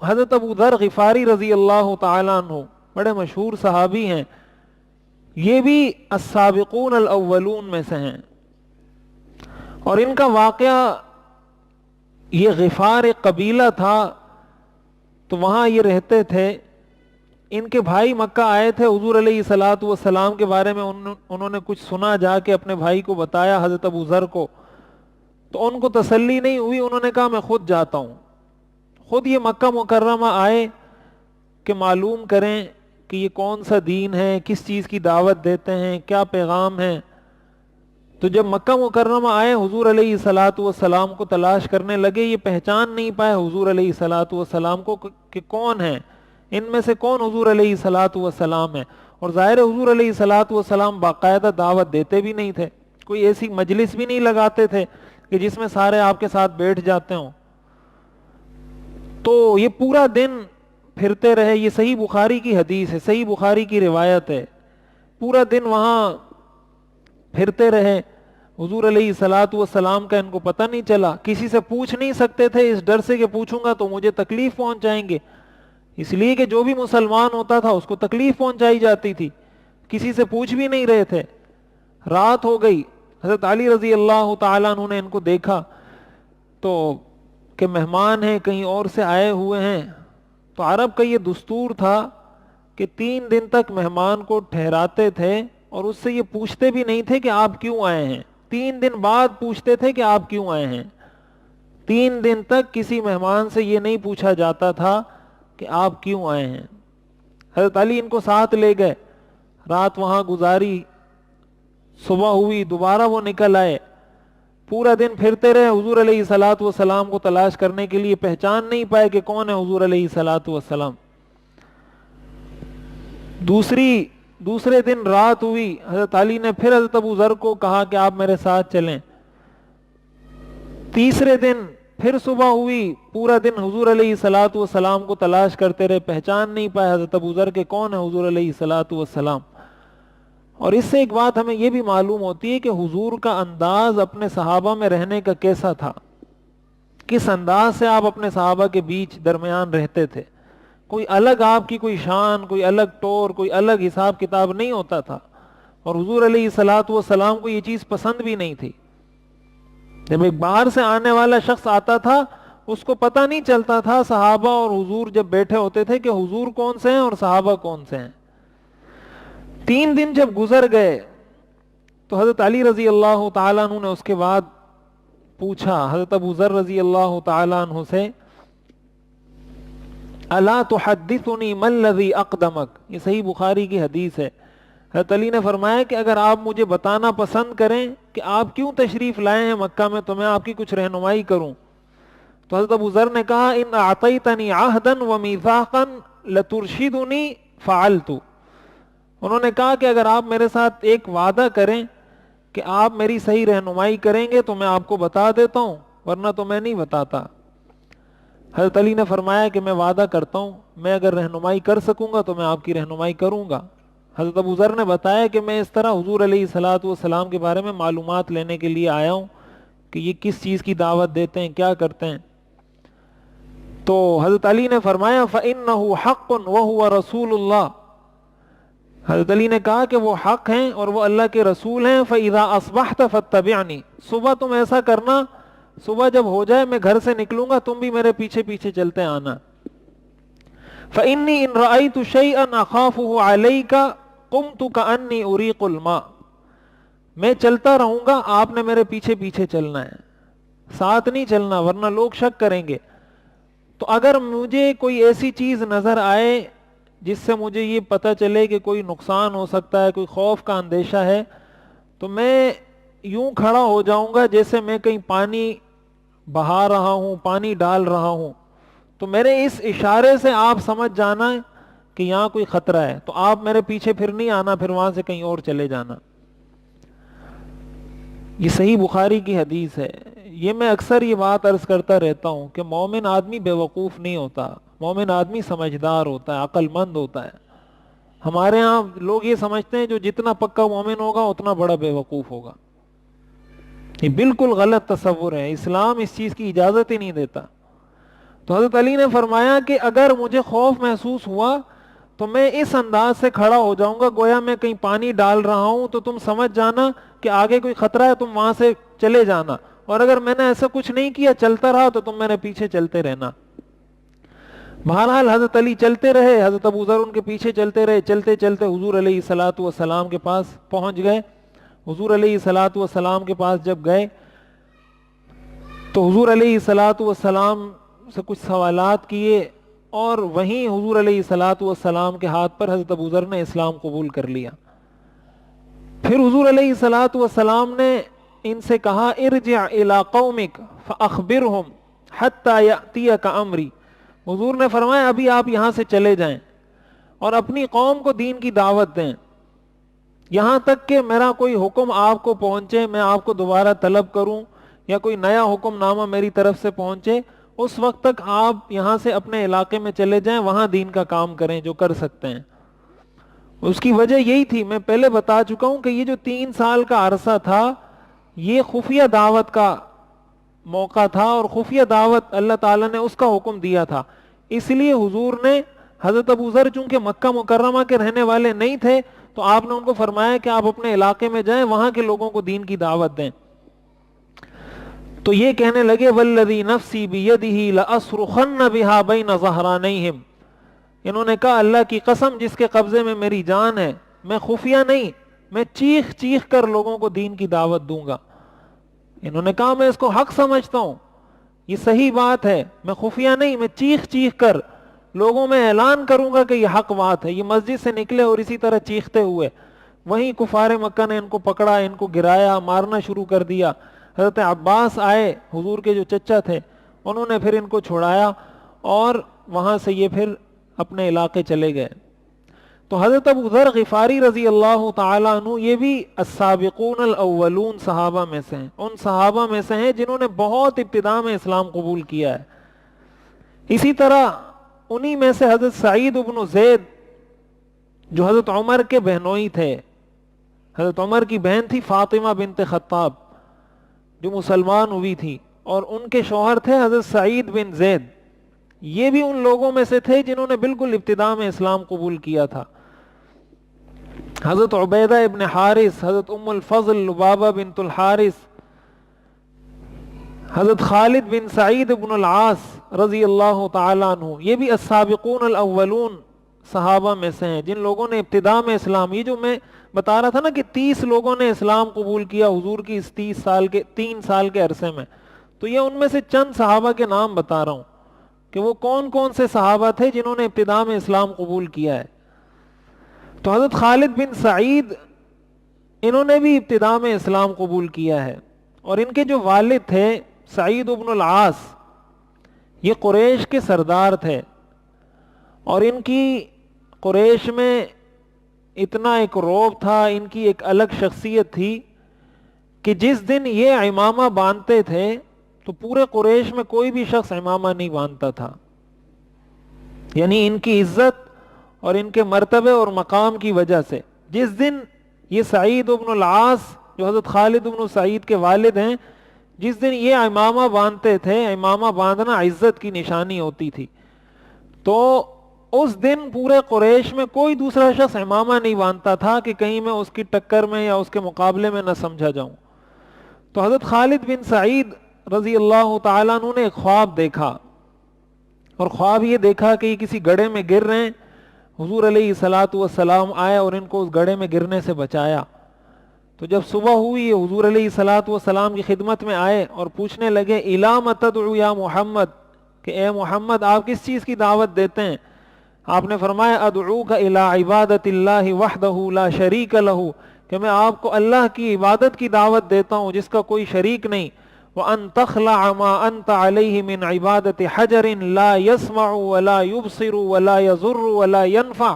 حضرت ابو ذر غفاری رضی اللہ تعالیٰ عنہ بڑے مشہور صحابی ہیں، یہ بھی السابقون الاولون میں سے ہیں. اور ان کا واقعہ، یہ غفار ایک قبیلہ تھا، تو وہاں یہ رہتے تھے. ان کے بھائی مکہ آئے تھے، حضور علیہ الصلوۃ والسلام کے بارے میں انہوں نے کچھ سنا، جا کے اپنے بھائی کو بتایا، حضرت ابو ذر کو. تو ان کو تسلی نہیں ہوئی، انہوں نے کہا میں خود جاتا ہوں. خود یہ مکہ مکرمہ آئے کہ معلوم کریں کہ یہ کون سا دین ہے، کس چیز کی دعوت دیتے ہیں، کیا پیغام ہے. تو جب مکہ مکرمہ آئے، حضور علیہ الصلوۃ والسلام کو تلاش کرنے لگے. یہ پہچان نہیں پائے حضور علیہ الصلوۃ والسلام کو کہ کون ہیں، ان میں سے کون حضور علیہ الصلوۃ والسلام ہے. اور ظاہر ہے حضور علیہ الصلوۃ والسلام باقاعدہ دعوت دیتے بھی نہیں تھے، کوئی ایسی مجلس بھی نہیں لگاتے تھے کہ جس میں سارے آپ کے ساتھ بیٹھ جاتے ہوں. تو یہ پورا دن پھرتے رہے. یہ صحیح بخاری کی حدیث ہے، صحیح بخاری کی روایت ہے. پورا دن وہاں پھرتے رہے. حضور علیہ الصلوۃ والسلام کا ان کو پتہ نہیں چلا. کسی سے پوچھ نہیں سکتے تھے اس ڈر سے کہ پوچھوں گا تو مجھے تکلیف پہنچ جائیں گے، اس لیے کہ جو بھی مسلمان ہوتا تھا اس کو تکلیف پہنچائی جاتی تھی. کسی سے پوچھ بھی نہیں رہے تھے. رات ہو گئی. حضرت علی رضی اللہ تعالیٰ عنہ نے ان کو دیکھا تو کہ مہمان ہیں، کہیں اور سے آئے ہوئے ہیں. تو عرب کا یہ دستور تھا کہ 3 دن تک مہمان کو ٹھہراتے تھے اور اس سے یہ پوچھتے بھی نہیں تھے کہ آپ کیوں آئے ہیں. 3 دن بعد پوچھتے تھے کہ آپ کیوں آئے ہیں. 3 دن تک کسی مہمان سے یہ نہیں پوچھا جاتا تھا کہ آپ کیوں آئے ہیں. حضرت علی ان کو ساتھ لے گئے، رات وہاں گزاری. صبح ہوئی، دوبارہ وہ نکل آئے. پورا دن پھرتے رہے، حضور علیہ الصلوۃ والسلام کو تلاش کرنے کے لیے. پہچان نہیں پائے کہ کون ہے حضور علیہ الصلوۃ والسلام. دوسرے دن رات ہوئی. حضرت علی نے پھر حضرت ابو ذر کو کہا کہ آپ میرے ساتھ چلیں. تیسرے دن پھر صبح ہوئی. پورا دن حضور علیہ الصلوۃ والسلام کو تلاش کرتے رہے. پہچان نہیں پائے حضرت ابو ذر کہ کون ہے حضور علیہ الصلوۃ والسلام. اور اس سے ایک بات ہمیں یہ بھی معلوم ہوتی ہے کہ حضور کا انداز اپنے صحابہ میں رہنے کا کیسا تھا، کس انداز سے آپ اپنے صحابہ کے بیچ درمیان رہتے تھے. کوئی الگ آپ کی کوئی شان، کوئی الگ طور، کوئی الگ حساب کتاب نہیں ہوتا تھا. اور حضور علیہ الصلوۃ والسلام کو یہ چیز پسند بھی نہیں تھی. جب ایک باہر سے آنے والا شخص آتا تھا اس کو پتہ نہیں چلتا تھا صحابہ اور حضور جب بیٹھے ہوتے تھے کہ حضور کون سے ہیں اور صحابہ کون سے ہیں. 3 دن جب گزر گئے تو حضرت علی رضی اللہ تعالیٰ عنہ نے اس کے بعد پوچھا حضرت ابو ذر رضی اللہ تعالیٰ عنہ سے، الا تحدثنی ما الذی اقدمک. یہ صحیح بخاری کی حدیث ہے. حضرت علی نے فرمایا کہ اگر آپ مجھے بتانا پسند کریں کہ آپ کیوں تشریف لائے ہیں مکہ میں تو میں آپ کی کچھ رہنمائی کروں. تو حضرت ابو ذر نے کہا، ان اعطیتنی عہدا ومیثاقا لترشدنی فعلت. انہوں نے کہا کہ اگر آپ میرے ساتھ ایک وعدہ کریں کہ آپ میری صحیح رہنمائی کریں گے تو میں آپ کو بتا دیتا ہوں، ورنہ تو میں نہیں بتاتا. حضرت علی نے فرمایا کہ میں وعدہ کرتا ہوں، میں اگر رہنمائی کر سکوں گا تو میں آپ کی رہنمائی کروں گا. حضرت ابو ذر نے بتایا کہ میں اس طرح حضور علیہ الصلوۃ والسلام کے بارے میں معلومات لینے کے لیے آیا ہوں کہ یہ کس چیز کی دعوت دیتے ہیں، کیا کرتے ہیں. تو حضرت علی نے فرمایا فَإِنَّهُ حَقٌّ وَهُوَ رَسُولُ اللَّهِ. حضرت علی نے کہا کہ وہ حق ہیں اور وہ اللہ کے رسول ہیں. فَإِذَا أَصْبَحْتَ فَاتَّبِعْنِي. صبح تم ایسا کرنا، صبح جب ہو جائے میں گھر سے نکلوں گا، تم بھی میرے پیچھے پیچھے چلتے آنا. فَإِنِّي إِن رَأَيْتُ شَيْئًا أَخَافُهُ عَلَيْكَ قُمْتُ كَأَنِّي أُرِيقُ الْمَاءَ. میں چلتا رہوں گا، آپ نے میرے پیچھے پیچھے چلنا ہے، ساتھ نہیں چلنا ورنہ لوگ شک کریں گے. تو اگر مجھے کوئی ایسی چیز نظر آئے جس سے مجھے یہ پتہ چلے کہ کوئی نقصان ہو سکتا ہے، کوئی خوف کا اندیشہ ہے، تو میں یوں کھڑا ہو جاؤں گا جیسے میں کہیں پانی بہا رہا ہوں، پانی ڈال رہا ہوں. تو میرے اس اشارے سے آپ سمجھ جانا کہ یہاں کوئی خطرہ ہے، تو آپ میرے پیچھے پھر نہیں آنا، پھر وہاں سے کہیں اور چلے جانا۔ یہ صحیح بخاری کی حدیث ہے۔ یہ میں اکثر یہ بات عرض کرتا رہتا ہوں کہ مومن آدمی بے وقوف نہیں ہوتا، مومن آدمی سمجھدار ہوتا ہے، عقل مند ہوتا ہے۔ ہمارے ہاں لوگ یہ سمجھتے ہیں جو جتنا پکا مومن ہوگا اتنا بڑا بے وقوف ہوگا۔ یہ بالکل غلط تصور ہے، اسلام اس چیز کی اجازت ہی نہیں دیتا۔ تو حضرت علی نے فرمایا کہ اگر مجھے خوف محسوس ہوا تو میں اس انداز سے کھڑا ہو جاؤں گا گویا میں کہیں پانی ڈال رہا ہوں، تو تم سمجھ جانا کہ آگے کوئی خطرہ ہے، تم وہاں سے چلے جانا، اور اگر میں نے ایسا کچھ نہیں کیا، چلتا رہا، تو تم میرے پیچھے چلتے رہنا۔ بہرحال حضرت علی چلتے رہے، حضرت ابو ذر ان کے پیچھے چلتے رہے، چلتے چلتے حضور علیہ الصلوۃ والسلام کے پاس پہنچ گئے۔ حضور علیہ الصلوۃ والسلام کے پاس جب گئے تو حضور علیہ الصلوۃ والسلام سے کچھ سوالات کیے، اور وہیں حضور علیہ الصلوۃ والسلام کے ہاتھ پر حضرت ابو ذر نے اسلام قبول کر لیا۔ پھر حضور علیہ الصلوۃ والسلام نے ان سے کہا ارجع الی قومک فاخبرہم حتی یأتیک امری۔ حضور نے فرمایا ابھی آپ یہاں سے چلے جائیں اور اپنی قوم کو دین کی دعوت دیں، یہاں تک کہ میرا کوئی حکم آپ کو پہنچے، میں آپ کو دوبارہ طلب کروں، یا کوئی نیا حکم نامہ میری طرف سے پہنچے، اس وقت تک آپ یہاں سے اپنے علاقے میں چلے جائیں، وہاں دین کا کام کریں جو کر سکتے ہیں۔ اس کی وجہ یہی تھی، میں پہلے بتا چکا ہوں کہ یہ جو 3 سال کا عرصہ تھا یہ خفیہ دعوت کا موقع تھا، اور خفیہ دعوت اللہ تعالیٰ نے اس کا حکم دیا تھا۔ اس لیے حضور نے حضرت ابو ذر چونکہ مکہ مکرمہ کے رہنے والے نہیں تھے، تو آپ نے ان کو فرمایا کہ آپ اپنے علاقے میں جائیں، وہاں کے لوگوں کو دین کی دعوت دیں۔ تو یہ کہنے لگے والذی نفسی بیدہ لأصرخن بہا بین ظہرانیہم، انہوں نے کہا اللہ کی قسم جس کے قبضے میں میری جان ہے، میں خفیہ نہیں، میں چیخ چیخ کر لوگوں کو دین کی دعوت دوں گا۔ انہوں نے کہا میں اس کو حق سمجھتا ہوں، یہ صحیح بات ہے، میں خفیہ نہیں، میں چیخ چیخ کر لوگوں میں اعلان کروں گا کہ یہ حق بات ہے۔ یہ مسجد سے نکلے اور اسی طرح چیختے ہوئے، وہیں کفار مکہ نے ان کو پکڑا، ان کو گرایا، مارنا شروع کر دیا۔ حضرت عباس آئے حضور کے جو چچا تھے، انہوں نے پھر ان کو چھڑایا، اور وہاں سے یہ پھر اپنے علاقے چلے گئے۔ تو حضرت ابو ذر غفاری رضی اللہ تعالیٰ عنہ یہ بھی السابقون الاولون صحابہ میں سے ہیں، ان صحابہ میں سے ہیں جنہوں نے بہت ابتداء میں اسلام قبول کیا ہے۔ اسی طرح انہی میں سے حضرت سعید بن زید جو حضرت عمر کے بہنوئی تھے، حضرت عمر کی بہن تھی فاطمہ بنت خطاب جو مسلمان ہوئی تھی، اور ان کے شوہر تھے حضرت سعید بن زید، یہ بھی ان لوگوں میں سے تھے جنہوں نے بالکل ابتداء میں اسلام قبول کیا تھا۔ حضرت عبیدہ ابن حارث، حضرت ام الفضل لبابہ بنت الحارث، حضرت خالد بن سعید بن العاص رضی اللہ تعالیٰ عنہ، یہ بھی السابقون الاولون صحابہ میں سے ہیں جن لوگوں نے ابتداء میں اسلام، یہ جو میں بتا رہا تھا نا کہ 30 لوگوں نے اسلام قبول کیا حضور کی اس 3 سال کے عرصے میں، تو یہ ان میں سے چند صحابہ کے نام بتا رہا ہوں کہ وہ کون کون سے صحابہ تھے جنہوں نے ابتداء میں اسلام قبول کیا ہے۔ تو حضرت خالد بن سعید انہوں نے بھی ابتداء میں اسلام قبول کیا ہے، اور ان کے جو والد تھے سعید بن العاص، یہ قریش کے سردار تھے، اور ان کی قریش میں اتنا ایک رعب تھا، ان کی ایک الگ شخصیت تھی کہ جس دن یہ عمامہ باندھتے تھے تو پورے قریش میں کوئی بھی شخص عمامہ نہیں باندھتا تھا۔ یعنی ان کی عزت اور ان کے مرتبے اور مقام کی وجہ سے جس دن یہ سعید بن العاص جو حضرت خالد بن سعید کے والد ہیں، جس دن یہ عمامہ باندھتے تھے، عمامہ باندھنا عزت کی نشانی ہوتی تھی، تو اس دن پورے قریش میں کوئی دوسرا شخص عمامہ نہیں باندھتا تھا کہ کہیں میں اس کی ٹکر میں یا اس کے مقابلے میں نہ سمجھا جاؤں۔ تو حضرت خالد بن سعید رضی اللہ تعالیٰ عنہ نے ایک خواب دیکھا، اور خواب یہ دیکھا کہ یہ کسی گڑھے میں گر رہے ہیں۔ حضور علیہ الصلوۃ والسلام آئے اور ان کو اس گڑھے میں گرنے سے بچایا۔ تو جب صبح ہوئی یہ حضور علیہ الصلوۃ والسلام کی خدمت میں آئے اور پوچھنے لگے اِلَامَ تَدْعُو یا محمد، کہ اے محمد آپ کس چیز کی دعوت دیتے ہیں؟ آپ نے فرمایا ادعوک الی عبادت اللہ وحدہ لا شریک لہ، کہ میں آپ کو اللہ کی عبادت کی دعوت دیتا ہوں جس کا کوئی شریک نہیں، وَأَن تَخْلَعَ مَا أَنْتَ عَلَيْهِ مِنْ عِبَادَةِ حَجَرٍ لَا يَسْمَعُ وَلَا يُبْصِرُ وَلَا يَضُرُّ وَلَا يَنْفَعُ.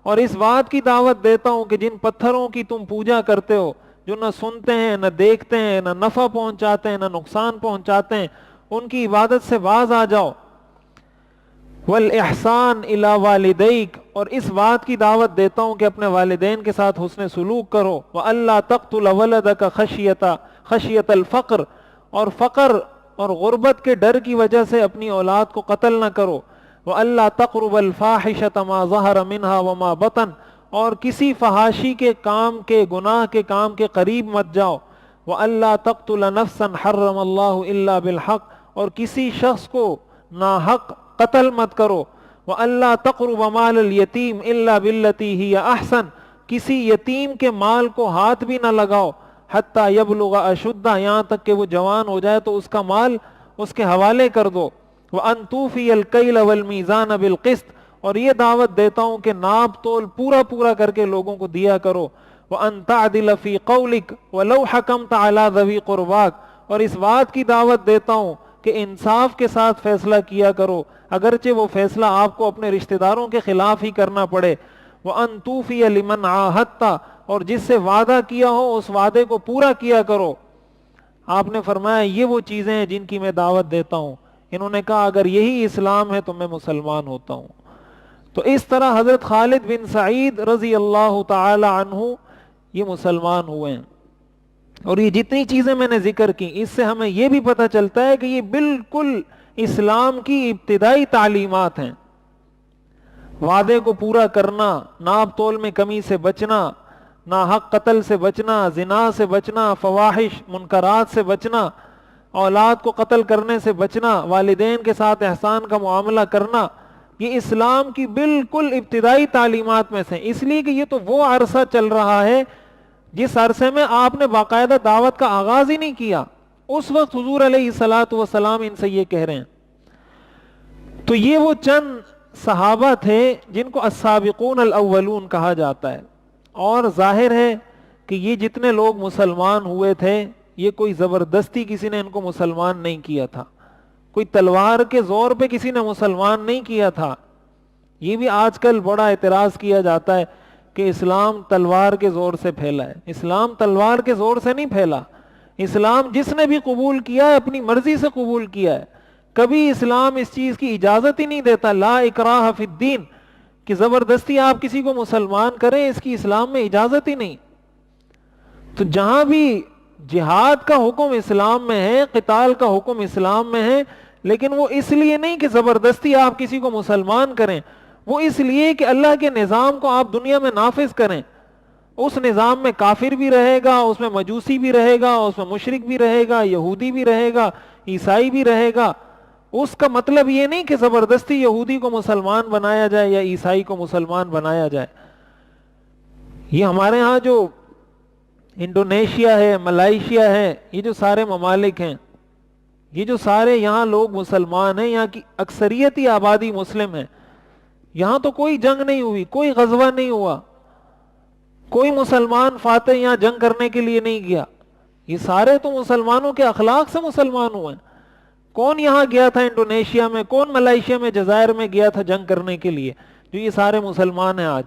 اور اس بات کی دعوت دیتا ہوں کہ جن پتھروں کی تم پوجا کرتے ہو، جو نہ سنتے ہیں نہ دیکھتے ہیں، نہ نفع پہنچاتے ہیں نہ نقصان پہنچاتے ہیں، ان کی عبادت سے باز آ جاؤ. والإحسان إلى والديك، اور اس بات کی دعوت دیتا ہوں کہ اپنے والدین کے ساتھ حسن سلوک کرو. وَأَلَّا تَقْتُلَ وَلَدَكَ خَشْيَةَ الْفَقْرِ، اور فقر اور غربت کے ڈر کی وجہ سے اپنی اولاد کو قتل نہ کرو. وَأَلَّا تَقْرُبَ الْفَاحِشَةَ مَا ظَهَرَ مِنْهَا وَمَا بَطَنَ، اور کسی فحاشی کے کام کے، گناہ کے کام کے قریب مت جاؤ. وَأَلَّا تَقْتُلَ نَفْسًا حَرَّمَ اللَّهُ إِلَّا بِالْحَقِّ، اور کسی شخص کو ناحق قتل مت کرو. وَأَلَّا تَقْرُبَ مَالَ الْيَتِيمِ إِلَّا بِالَّتِي هِيَ أَحْسَنُ، کسی یتیم کے مال کو ہاتھ بھی نہ لگاؤ. حَتَّى يَبْلُغَ أَشُدَّهُ، یہاں تک کہ وہ جوان ہو جائے تو اس کا مال اس کے حوالے کر دو. وَأَن تُوفِيَ الْكَيْلَ وَالْمِيزَانَ بِالْقِسْطِ، اور یہ دعوت دیتا ہوں کہ ناپ تول پورا پورا کر کے لوگوں کو دیا کرو. وَأَن تَعْدِلَ فِي قَوْلِكَ وَلَوْ حَكَمْتَ عَلَى ذَوِي قُرْبَاكَ، اور اس بات کی دعوت دیتا ہوں کہ انصاف کے ساتھ فیصلہ کیا کرو، اگرچہ وہ فیصلہ آپ کو اپنے رشتہ داروں کے خلاف ہی کرنا پڑے. وَأَن تُوفِيَ لِمَنْ عَاهَدتَّ، اور جس سے وعدہ کیا ہو اس وعدے کو پورا کیا کرو. آپ نے فرمایا یہ وہ چیزیں ہیں جن کی میں دعوت دیتا ہوں. انہوں نے کہا اگر یہی اسلام ہے تو میں مسلمان ہوتا ہوں. تو اس طرح حضرت خالد بن سعید رضی اللہ تعالی عنہ یہ مسلمان ہوئے ہیں. اور یہ جتنی چیزیں میں نے ذکر کی، اس سے ہمیں یہ بھی پتہ چلتا ہے کہ یہ بالکل اسلام کی ابتدائی تعلیمات ہیں. وعدے کو پورا کرنا، ناپ تول میں کمی سے بچنا، ناحق قتل سے بچنا، زنا سے بچنا، فواحش منکرات سے بچنا، اولاد کو قتل کرنے سے بچنا، والدین کے ساتھ احسان کا معاملہ کرنا، یہ اسلام کی بالکل ابتدائی تعلیمات میں سے. اس لیے کہ یہ تو وہ عرصہ چل رہا ہے جس عرصے میں آپ نے باقاعدہ دعوت کا آغاز ہی نہیں کیا. اس وقت حضور علیہ الصلاۃ والسلام ان سے یہ کہہ رہے ہیں. تو یہ وہ چند صحابہ تھے جن کو السابقون الاولون کہا جاتا ہے. اور ظاہر ہے کہ یہ جتنے لوگ مسلمان ہوئے تھے یہ کوئی زبردستی کسی نے ان کو مسلمان نہیں کیا تھا، کوئی تلوار کے زور پہ کسی نے مسلمان نہیں کیا تھا. یہ بھی آج کل بڑا اعتراض کیا جاتا ہے کہ اسلام تلوار کے زور سے پھیلا ہے. اسلام تلوار کے زور سے نہیں پھیلا. اسلام جس نے بھی قبول کیا ہے اپنی مرضی سے قبول کیا ہے. کبھی اسلام اس چیز کی اجازت ہی نہیں دیتا، لا اکراہ فی الدین، کہ زبردستی آپ کسی کو مسلمان کریں، اس کی اسلام میں اجازت ہی نہیں. تو جہاں بھی جہاد کا حکم اسلام میں ہے، قتال کا حکم اسلام میں ہے، لیکن وہ اس لیے نہیں کہ زبردستی آپ کسی کو مسلمان کریں، وہ اس لیے کہ اللہ کے نظام کو آپ دنیا میں نافذ کریں. اس نظام میں کافر بھی رہے گا، اس میں مجوسی بھی رہے گا، اس میں مشرک بھی رہے گا، یہودی بھی رہے گا، عیسائی بھی رہے گا. اس کا مطلب یہ نہیں کہ زبردستی یہودی کو مسلمان بنایا جائے یا عیسائی کو مسلمان بنایا جائے. یہ ہمارے ہاں جو انڈونیشیا ہے، ملائیشیا ہے، یہ جو سارے ممالک ہیں، یہ جو سارے یہاں لوگ مسلمان ہیں، یہاں کی اکثریتی آبادی مسلم ہے. یہاں تو کوئی جنگ نہیں ہوئی، کوئی غزوہ نہیں ہوا، کوئی مسلمان فاتح یہاں جنگ کرنے کے لیے نہیں گیا. یہ سارے تو مسلمانوں کے اخلاق سے مسلمان ہوئے ہیں. کون یہاں گیا تھا انڈونیشیا میں، کون ملائیشیا میں، جزائر میں گیا تھا جنگ کرنے کے لیے، جو یہ سارے مسلمان ہیں آج.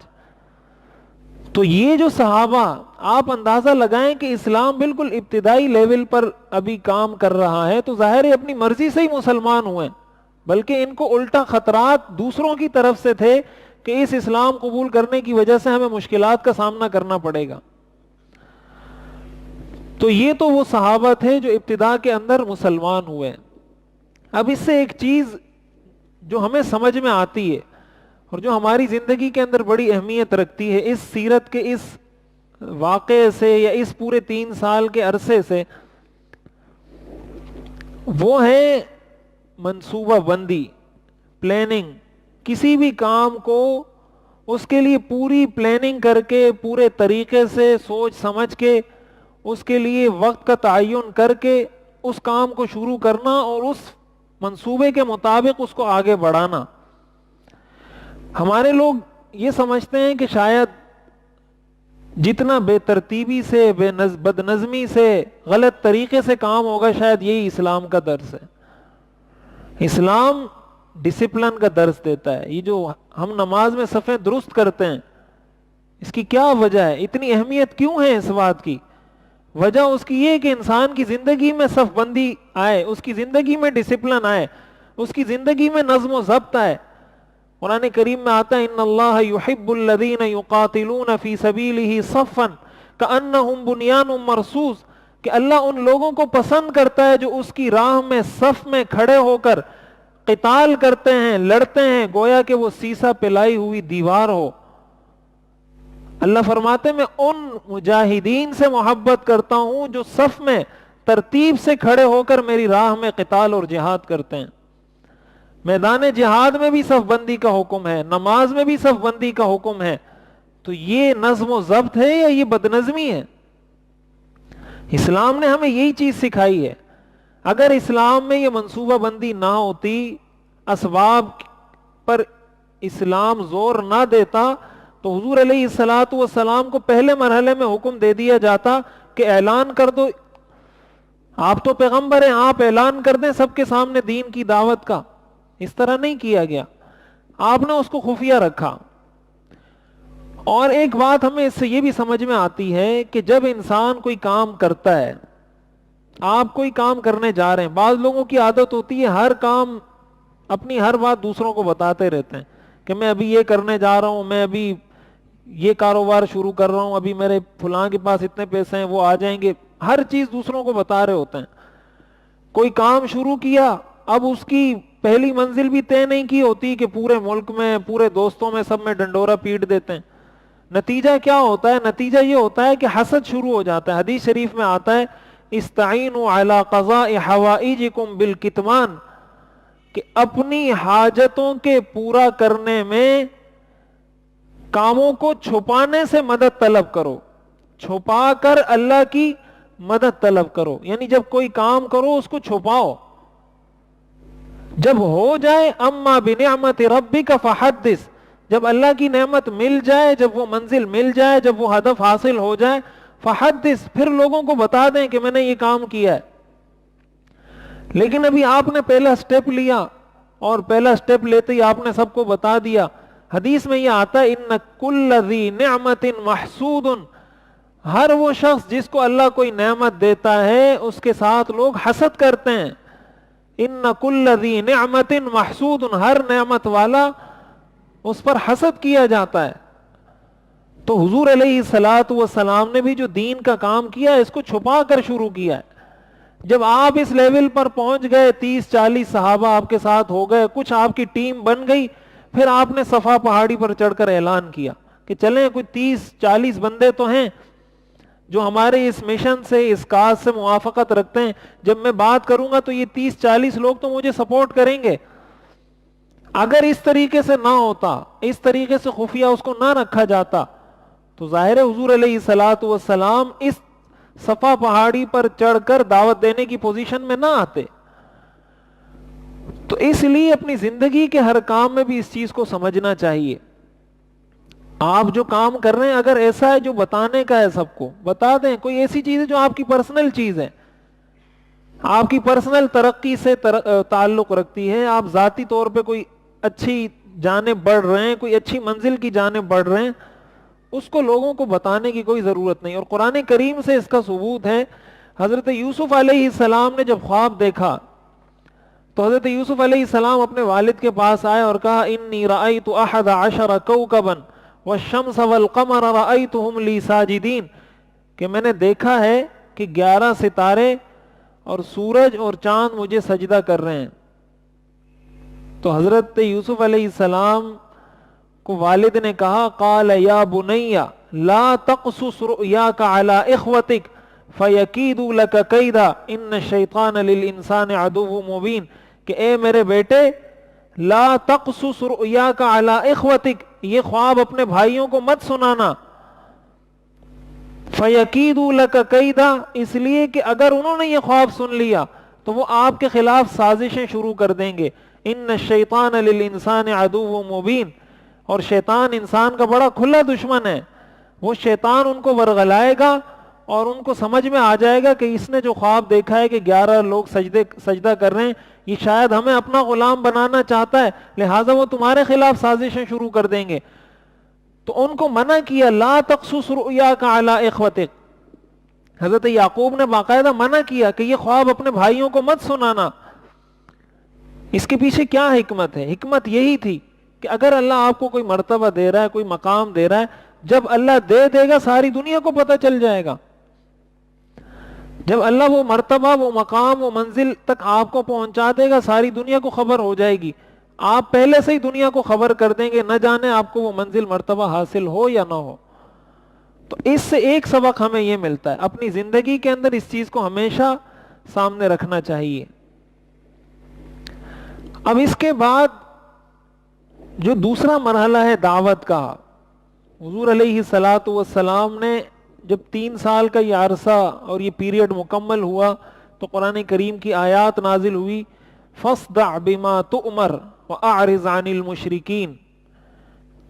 تو یہ جو صحابہ، آپ اندازہ لگائیں کہ اسلام بالکل ابتدائی لیول پر ابھی کام کر رہا ہے، تو ظاہر ہے اپنی مرضی سے ہی مسلمان ہوئے، بلکہ ان کو الٹا خطرات دوسروں کی طرف سے تھے کہ اس اسلام قبول کرنے کی وجہ سے ہمیں مشکلات کا سامنا کرنا پڑے گا. تو یہ تو وہ صحابہ تھے جو ابتدا کے اندر مسلمان ہوئے. اب اس سے ایک چیز جو ہمیں سمجھ میں آتی ہے اور جو ہماری زندگی کے اندر بڑی اہمیت رکھتی ہے اس سیرت کے اس واقعے سے یا اس پورے 3 سال کے عرصے سے، وہ ہے منصوبہ بندی، پلاننگ. کسی بھی کام کو اس کے لیے پوری پلاننگ کر کے، پورے طریقے سے سوچ سمجھ کے، اس کے لیے وقت کا تعین کر کے اس کام کو شروع کرنا اور اس منصوبے کے مطابق اس کو آگے بڑھانا. ہمارے لوگ یہ سمجھتے ہیں کہ شاید جتنا بے ترتیبی سے بد نظمی سے غلط طریقے سے کام ہوگا شاید یہی اسلام کا درس ہے. اسلام ڈسپلن کا درس دیتا ہے. یہ جو ہم نماز میں صفیں درست کرتے ہیں اس کی کیا وجہ ہے, اتنی اہمیت کیوں ہے اس بات کی؟ وجہ اس کی یہ کہ انسان کی زندگی میں صف بندی آئے, اس کی زندگی میں ڈسپلن آئے, اس کی زندگی میں نظم و ضبط آئے. قرآن کریم میں آتا ہے ان اللہ یحب الذین یقاتلون فی سبیلہ صفا کأنہم بنیان مرصوص, کہ اللہ ان لوگوں کو پسند کرتا ہے جو اس کی راہ میں صف میں کھڑے ہو کر قتال کرتے ہیں, لڑتے ہیں, گویا کہ وہ سیسا پلائی ہوئی دیوار ہو. اللہ فرماتے میں ان مجاہدین سے محبت کرتا ہوں جو صف میں ترتیب سے کھڑے ہو کر میری راہ میں قتال اور جہاد کرتے ہیں. میدان جہاد میں بھی صف بندی کا حکم ہے, نماز میں بھی صف بندی کا حکم ہے. تو یہ نظم و ضبط ہے یا یہ بدنظمی ہے؟ اسلام نے ہمیں یہی چیز سکھائی ہے. اگر اسلام میں یہ منصوبہ بندی نہ ہوتی, اسباب پر اسلام زور نہ دیتا, تو حضور علیہ الصلوۃ والسلام کو پہلے مرحلے میں حکم دے دیا جاتا کہ اعلان کر دو, آپ تو پیغمبر ہیں, آپ اعلان کر دیں سب کے سامنے دین کی دعوت کا. اس طرح نہیں کیا گیا, آپ نے اس کو خفیہ رکھا. اور ایک بات ہمیں اس سے یہ بھی سمجھ میں آتی ہے کہ جب انسان کوئی کام کرتا ہے, آپ کوئی کام کرنے جا رہے ہیں, بعض لوگوں کی عادت ہوتی ہے ہر کام اپنی ہر بات دوسروں کو بتاتے رہتے ہیں کہ میں ابھی یہ کرنے جا رہا ہوں, میں ابھی یہ کاروبار شروع کر رہا ہوں, ابھی میرے فلاں کے پاس اتنے پیسے ہیں وہ آ جائیں گے. ہر چیز دوسروں کو بتا رہے ہوتے ہیں. کوئی کام شروع کیا, اب اس کی پہلی منزل بھی طے نہیں کی ہوتی کہ پورے ملک میں, پورے دوستوں میں, سب میں ڈنڈورا پیٹ دیتے ہیں. نتیجہ کیا ہوتا ہے؟ نتیجہ یہ ہوتا ہے کہ حسد شروع ہو جاتا ہے. حدیث شریف میں آتا ہے استعینوا علی قضاء حوائجکم بالکتمان, کہ اپنی حاجتوں کے پورا کرنے میں کاموں کو چھپانے سے مدد طلب کرو, چھپا کر اللہ کی مدد طلب کرو. یعنی جب کوئی کام کرو اس کو چھپاؤ, جب ہو جائے اما بنعمت ربک فحدث, جب اللہ کی نعمت مل جائے, جب وہ منزل مل جائے, جب وہ ہدف حاصل ہو جائے, فحدث, پھر لوگوں کو بتا دیں کہ میں نے یہ کام کیا ہے. لیکن ابھی آپ نے پہلا سٹیپ لیا اور پہلا سٹیپ لیتے ہی آپ نے سب کو بتا دیا. حدیث میں یہ آتا ہے ان کل ذی نعمت محسود, ہر وہ شخص جس کو اللہ کوئی نعمت دیتا ہے اس کے ساتھ لوگ حسد کرتے ہیں. ان کل ذی نعمت محسود, ہر نعمت والا اس پر حسد کیا جاتا ہے. تو حضور علیہ الصلوۃ والسلام نے بھی جو دین کا کام کیا اس کو چھپا کر شروع کیا ہے. جب آپ اس لیول پر پہنچ گئے, 30-40 صحابہ آپ کے ساتھ ہو گئے, کچھ آپ کی ٹیم بن گئی, پھر آپ نے صفا پہاڑی پر چڑھ کر اعلان کیا کہ چلیں کوئی 30-40 بندے تو ہیں جو ہمارے اس مشن سے, اس کاز سے موافقت رکھتے ہیں. جب میں بات کروں گا تو یہ 30-40 لوگ تو مجھے سپورٹ کریں گے. اگر اس طریقے سے نہ ہوتا, اس طریقے سے خفیہ اس کو نہ رکھا جاتا, تو ظاہر حضور علیہ الصلوۃ والسلام اس صفا پہاڑی پر چڑھ کر دعوت دینے کی پوزیشن میں نہ آتے. تو اس لیے اپنی زندگی کے ہر کام میں بھی اس چیز کو سمجھنا چاہیے. آپ جو کام کر رہے ہیں اگر ایسا ہے جو بتانے کا ہے, سب کو بتا دیں. کوئی ایسی چیز ہے جو آپ کی پرسنل چیز ہے, آپ کی پرسنل ترقی سے تعلق رکھتی ہے, آپ ذاتی طور پہ کوئی اچھی جانب بڑھ رہے ہیں, کوئی اچھی منزل کی جانب بڑھ رہے ہیں, اس کو لوگوں کو بتانے کی کوئی ضرورت نہیں. اور قرآن کریم سے اس کا ثبوت ہے. حضرت یوسف علیہ السلام نے جب خواب دیکھا تو حضرت یوسف علیہ السلام اپنے والد کے پاس آئے اور کہا انی رأیت 11 کوكبا والشمس والقمر رأیتهم لی ساجدین, کہ میں نے دیکھا ہے کہ 11 ستارے اور سورج اور چاند مجھے سجدہ کر رہے ہیں. تو حضرت یوسف علیہ السلام کو والد نے کہا قال یا بنی لا تقصص رؤیاک علی اخوتک فیکیدوا لک کیدا ان الشیطان للانسان عدو مبین, کہ اے میرے بیٹے لا تقصص رؤیاک علی اخوتک, یہ خواب اپنے بھائیوں کو مت سنانا. فیکیدوا لک کیدا, اس لیے کہ اگر انہوں نے یہ خواب سن لیا تو وہ آپ کے خلاف سازشیں شروع کر دیں گے. ان الشیطان للانسان عدو مبین, اور شیطان انسان کا بڑا کھلا دشمن ہے. وہ شیطان ان کو ورغلائے گا اور ان کو سمجھ میں آ جائے گا کہ اس نے جو خواب دیکھا ہے کہ 11 لوگ سجدہ کر رہے ہیں، یہ شاید ہمیں اپنا غلام بنانا چاہتا ہے، لہٰذا وہ تمہارے خلاف سازشیں شروع کر دیں گے۔ تو ان کو منع کیا، لا تقصص رؤیاک علی اخوتک، حضرت یعقوب نے باقاعدہ منع کیا کہ یہ خواب اپنے بھائیوں کو مت سنانا۔ اس کے پیچھے کیا حکمت ہے؟ حکمت یہی تھی کہ اگر اللہ آپ کو کوئی مرتبہ دے رہا ہے، کوئی مقام دے رہا ہے، جب اللہ دے گا ساری دنیا کو پتہ چل جائے گا۔ جب اللہ وہ مرتبہ، وہ مقام، وہ منزل تک آپ کو پہنچا دے گا، ساری دنیا کو خبر ہو جائے گی، آپ پہلے سے ہی دنیا کو خبر کر دیں گے، نہ جانے آپ کو وہ منزل مرتبہ حاصل ہو یا نہ ہو۔ تو اس سے ایک سبق ہمیں یہ ملتا ہے، اپنی زندگی کے اندر اس چیز کو ہمیشہ سامنے رکھنا چاہیے۔ اب اس کے بعد جو دوسرا مرحلہ ہے دعوت کا، حضور علیہ الصلاۃ والسلام نے جب 3 سال کا یہ عرصہ اور یہ پیریڈ مکمل ہوا تو قرآن کریم کی آیات نازل ہوئی، فاصدع بما تؤمر واعرض عن المشرکین،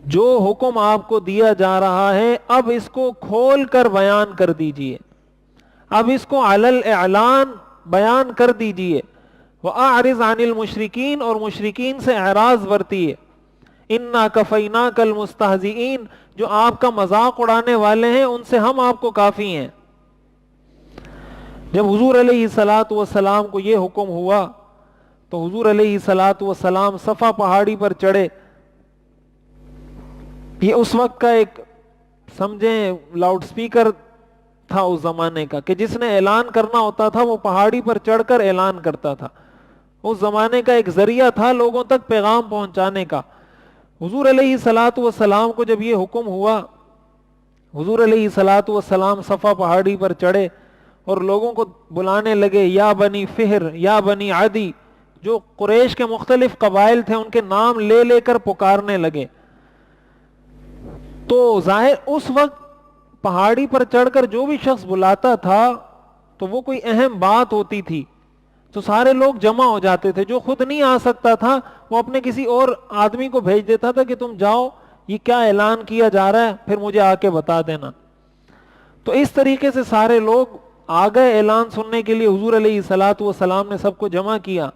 جو حکم آپ کو دیا جا رہا ہے اب اس کو کھول کر بیان کر دیجئے، اب اس کو علی الاعلان بیان کر دیجئے، واعرض عن المشرکین، اور مشرکین سے اعراض برتیے، انا کفیناک المستہزئین، جو آپ کا مذاق اڑانے والے ہیں ان سے ہم آپ کو کافی ہیں۔ جب حضور علیہ الصلاۃ والسلام کو یہ حکم ہوا تو حضور علیہ الصلاۃ والسلام صفا پہاڑی پر چڑھے۔ یہ اس وقت کا ایک سمجھیں لاؤڈ سپیکر تھا اس زمانے کا، کہ جس نے اعلان کرنا ہوتا تھا وہ پہاڑی پر چڑھ کر اعلان کرتا تھا، اس زمانے کا ایک ذریعہ تھا لوگوں تک پیغام پہنچانے کا۔ حضور علیہ الصلاۃ والسلام کو جب یہ حکم ہوا، حضور علیہ الصلاۃ والسلام صفا پہاڑی پر چڑھے اور لوگوں کو بلانے لگے، یا بنی فہر، یا بنی عدی، جو قریش کے مختلف قبائل تھے ان کے نام لے لے کر پکارنے لگے۔ تو ظاہر اس وقت پہاڑی پر چڑھ کر جو بھی شخص بلاتا تھا تو وہ کوئی اہم بات ہوتی تھی تو سارے لوگ جمع ہو جاتے تھے، جو خود نہیں آ سکتا تھا وہ اپنے کسی اور آدمی کو بھیج دیتا تھا کہ تم جاؤ، یہ کیا اعلان کیا جا رہا ہے، پھر مجھے آ کے بتا دینا۔ تو اس طریقے سے سارے لوگ آ گئے اعلان سننے کے لیے، حضور علیہ الصلاۃ والسلام نے سب کو جمع کیا۔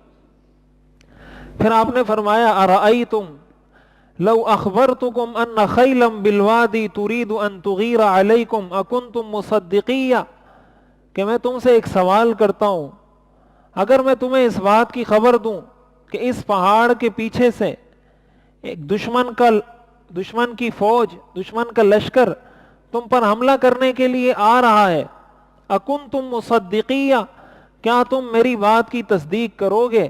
پھر آپ نے فرمایا، ارأیتم لو اخبرتکم ان خیلا بالوادی ترید ان تغیر علیکم اکنتم مصدقیہ، کہ میں تم سے ایک سوال کرتا ہوں، اگر میں تمہیں اس بات کی خبر دوں کہ اس پہاڑ کے پیچھے سے ایک دشمن کی فوج، دشمن کا لشکر تم پر حملہ کرنے کے لیے آ رہا ہے، اکنتم مصدقیہ، کیا تم میری بات کی تصدیق کرو گے؟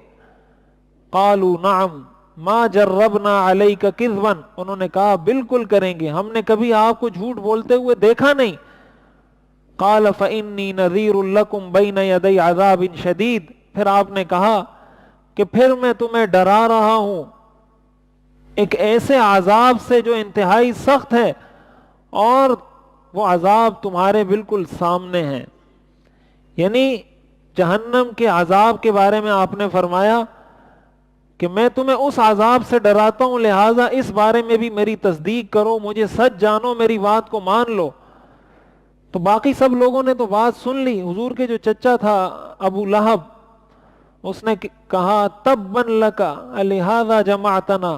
قالوا نعم ما جربنا علیک کذبا، انہوں نے کہا بالکل کریں گے، ہم نے کبھی آپ کو جھوٹ بولتے ہوئے دیکھا نہیں۔ قال فإنی نذیر لکم بین یدی عذاب شدید، پھر آپ نے کہا کہ پھر میں تمہیں ڈرا رہا ہوں ایک ایسے عذاب سے جو انتہائی سخت ہے، اور وہ عذاب تمہارے بالکل سامنے ہیں۔ یعنی جہنم کے عذاب کے بارے میں آپ نے فرمایا کہ میں تمہیں اس عذاب سے ڈراتا ہوں، لہٰذا اس بارے میں بھی میری تصدیق کرو، مجھے سچ جانو، میری بات کو مان لو۔ تو باقی سب لوگوں نے تو بات سن لی۔ حضور کے جو چچا تھا ابو لہب، اس نے کہا تبا لک لہذا جمعتنا،